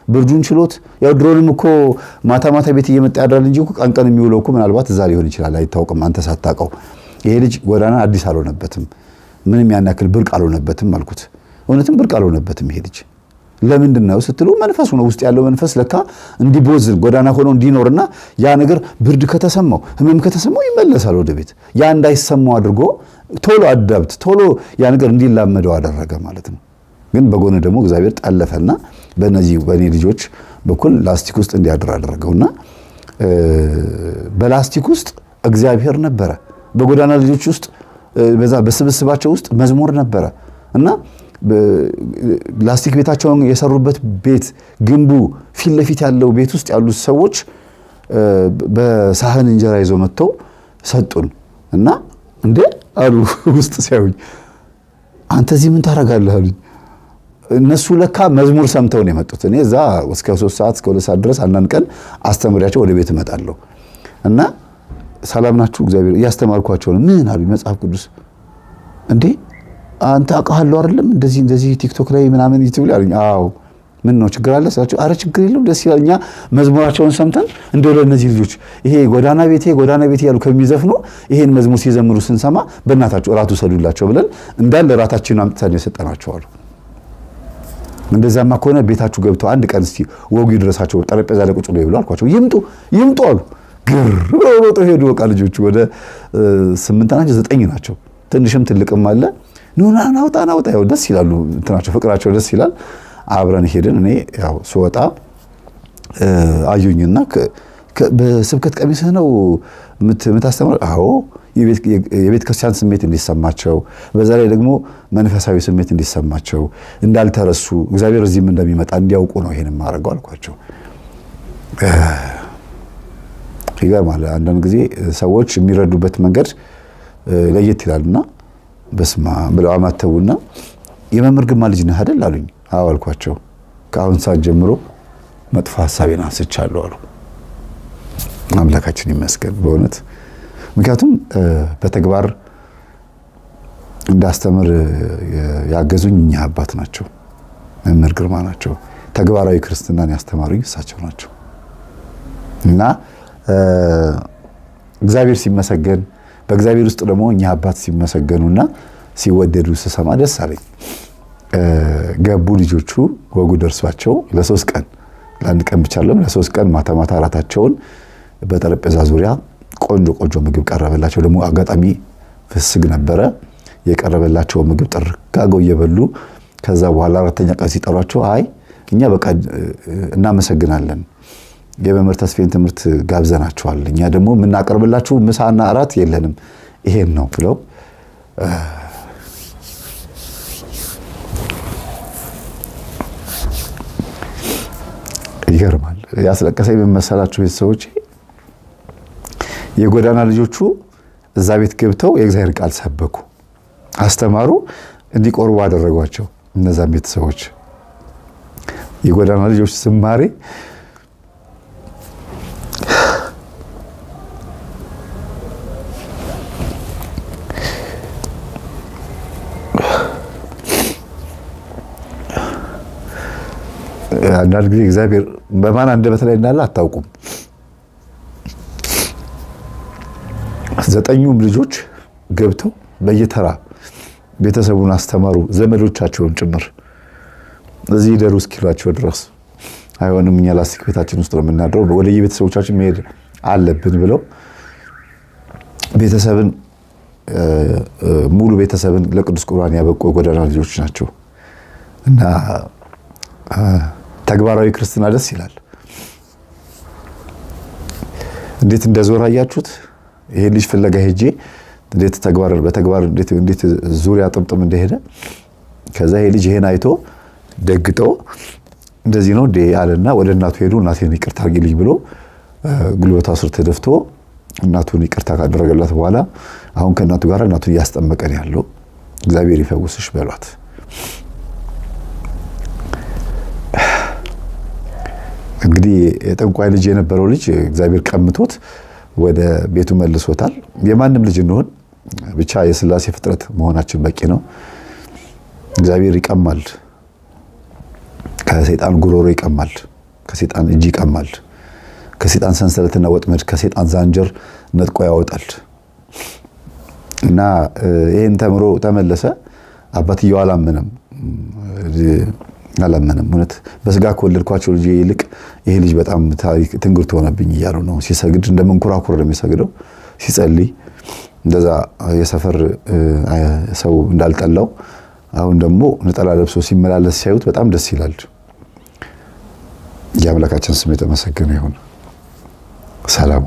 ብርዱን ችሎት። ያው ድሮንም እኮ ማታ ማታ ቤት እየመጣ ያድራል እንጂ እኮ ቀን ቀን የሚውለው እኮ ምናልባት እዛ ሊሆን ይችላል፣ አይታወቅም፣ አንተ ሳታውቀው። ይሄ ልጅ ጎዳና አዲስ አልሆነበትም፣ ምንም ያን ያክል ብርቅ አልሆነበትም አልኩት። እውነትም ብርቅ አልሆነበትም ይሄ ልጅ። ለምንድን ነው ስትሉ መንፈሱ ነው፣ ውስጥ ያለው መንፈስ ለካ እንዲቦዝን ጎዳና ሆኖ እንዲኖርና ያ ነገር ብርድ ከተሰማው ህመም ከተሰማው ይመለሳል ወደ ቤት። ያ እንዳይሰማው አድርጎ ቶሎ አዳብት ቶሎ ያ ነገር እንዲላመደው አደረገ ማለት ነው። ግን በጎን ደግሞ እግዚአብሔር ጠለፈና በእኔ ልጆች በኩል ላስቲክ ውስጥ እንዲያድር አደረገውና በላስቲክ ውስጥ እግዚአብሔር ነበረ። በጎዳና ልጆች ውስጥ በዛ በስብስባቸው ውስጥ መዝሙር ነበረ እና ላስቲክ ቤታቸውን የሰሩበት ቤት ግንቡ ፊት ለፊት ያለው ቤት ውስጥ ያሉት ሰዎች በሳህን እንጀራ ይዘው መጥተው ሰጡን እና እንዴ አሉ ውስጥ ሲያዩኝ፣ አንተ እዚህ ምን ታደርጋለህ አሉኝ። እነሱ ለካ መዝሙር ሰምተው ነው የመጡት። እኔ እዛ እስከ 3 ሰዓት እስከ 2 ሰዓት ድረስ አንዳንድ ቀን አስተምሪያቸው ወደ ቤት እመጣለሁ እና ሰላም ናችሁ እግዚአብሔር እያስተማርኳቸው ነው። ምን አሉኝ፣ መጽሐፍ ቅዱስ እንዴ አንተ አውቃለሁ አይደለም እንደዚህ ቲክቶክ ላይ ምናምን ዩቲዩብ ላይ አሉኝ። አዎ ምን ነው ችግር አለ ስላቸው፣ አረ ችግር የለም ደስ ይላል፣ እኛ መዝሙራቸውን ሰምተን እንደው ለእነዚህ ልጆች ይሄ ጎዳና ቤቴ ያሉ ከሚዘፍኑ ይሄን መዝሙር ሲዘምሩ ስንሰማ በእናታቸው እራቱ ሰዱላቸው ብለን እንዳለ እራታችንን አምጥተን የሰጠናቸው አሉ። እንደዛማ ከሆነ ቤታችሁ ገብተው አንድ ቀን እስቲ ወጉ ይድረሳቸው ጠረጴዛ ላይ ቁጭ ብለው አልኳቸው። ይምጡ አሉ። ግር ብለው ሮጠው ሄዱ። በቃ ልጆቹ ወደ 8 ናቸው 9 ናቸው፣ ትንሽም ትልቅም አለ። ኑና ናውጣ ያው ደስ ይላሉ፣ እንትናቸው ፍቅራቸው ደስ ይላል። አብረን ሄድን። እኔ ያው ስወጣ አዩኝና በስብከት ቀሚስህ ነው የምታስተምረው? አዎ የቤተ ክርስቲያን ስሜት እንዲሰማቸው፣ በዛ ላይ ደግሞ መንፈሳዊ ስሜት እንዲሰማቸው፣ እንዳልተረሱ እግዚአብሔር እዚህም እንደሚመጣ እንዲያውቁ ነው ይሄን የማደርገው አልኳቸው። ይገርማል። አንዳንድ ጊዜ ሰዎች የሚረዱበት መንገድ ለየት ይላልና በስማ ብለው አማተቡና የመምህር ግርማ ልጅ ነህ አይደል አሉኝ። አዎ አልኳቸው። ከአሁን ሰዓት ጀምሮ መጥፎ ሐሳቤን አንስቻለሁ አሉ። አምላካችን ይመስገን በእውነት። ምክንያቱም በተግባር እንዳስተምር ያገዙኝ እኛ አባት ናቸው፣ መምህር ግርማ ናቸው። ተግባራዊ ክርስትናን ያስተማሩኝ እሳቸው ናቸው እና እግዚአብሔር ሲመሰገን በእግዚአብሔር ውስጥ ደግሞ እኛ አባት ሲመሰገኑና ሲወደዱ ስሰማ ደስ አለኝ። ገቡ ልጆቹ ወጉ ደርሷቸው ለ3 ቀን ለአንድ ቀን ብቻ አይደለም ለ3 ቀን ማታ ማታ እራታቸውን በጠረጴዛ ዙሪያ ቆንጆ ምግብ ቀረበላቸው። ደግሞ አጋጣሚ ፍስግ ነበረ። የቀረበላቸው ምግብ ጥርጋገው እየበሉ ከዛ በኋላ 4ኛ ቀን ሲጠሯቸው አይ እኛ በቃ እናመሰግናለን የመምህር ተስፋዬን ትምህርት ጋብዘናቸዋል፣ እኛ ደግሞ የምናቀርብላችሁ ምሳና እራት የለንም ይሄን ነው ብለው ይገርማል። ያስለቀሰኝ በመሰላችሁ ቤተሰቦች የጎዳና ልጆቹ እዛ ቤት ገብተው የእግዚአብሔር ቃል ሰበኩ፣ አስተማሩ፣ እንዲቆርቡ አደረጓቸው። እነዛም ቤተሰቦች የጎዳና ልጆች ዝማሬ አንዳንድ ጊዜ እግዚአብሔር በማን አንደበት ላይ እንዳለ አታውቁም። 9ኙም ልጆች ገብተው በየተራ ቤተሰቡን አስተማሩ፣ ዘመዶቻቸውን ጭምር እዚህ ደሩ እስኪሏቸው ድረስ። አይሆንም እኛ ላስቲክ ቤታችን ውስጥ ነው የምናድረው፣ ወደ የቤተሰቦቻችን መሄድ አለብን ብለው ቤተሰብን ሙሉ ቤተሰብን ለቅዱስ ቁርባን ያበቁ የጎዳና ልጆች ናቸው እና ተግባራዊ ክርስትና ደስ ይላል። እንዴት እንደዞር አያችሁት? ይሄ ልጅ ፍለጋ ሄጄ እንዴት በተግባር እንዴት ዙሪያ ጥምጥም እንደሄደ። ከዛ ይሄ ልጅ ይሄን አይቶ ደግጦ እንደዚህ ነው እንዴ አለና ወደ እናቱ ሄዱ። እናቴን ይቅርታ አድርጊልኝ ብሎ ጉልበቷ ስር ተደፍቶ እናቱን ይቅርታ ካደረገላት በኋላ አሁን ከእናቱ ጋር እናቱን እያስጠመቀን ያለው እግዚአብሔር ይፈውስሽ በሏት። እንግዲህ የጠንቋይ ልጅ የነበረው ልጅ እግዚአብሔር ቀምቶት ወደ ቤቱ መልሶታል። የማንም ልጅ እንሆን ብቻ የሥላሴ ፍጥረት መሆናችን በቂ ነው። እግዚአብሔር ይቀማል፣ ከሰይጣን ጉሮሮ ይቀማል፣ ከሰይጣን እጅ ይቀማል፣ ከሰይጣን ሰንሰለትና ወጥመድ ከሰይጣን ዛንጀር ነጥቆ ያወጣል። እና ይሄን ተምሮ ተመለሰ። አባትየው አላመነም። እውነት በስጋ ከወለድኳቸው ልጅ ይልቅ ይሄ ልጅ በጣም ትንግርት ሆነብኝ እያሉ ነው። ሲሰግድ እንደምንኮራኩር ነው የሚሰግደው። ሲጸልይ እንደዛ የሰፈር ሰው እንዳልጠላው አሁን ደግሞ ነጠላ ለብሶ ሲመላለስ ሲያዩት በጣም ደስ ይላል። የአምላካችን ስም የተመሰገነ ይሁን። ሰላም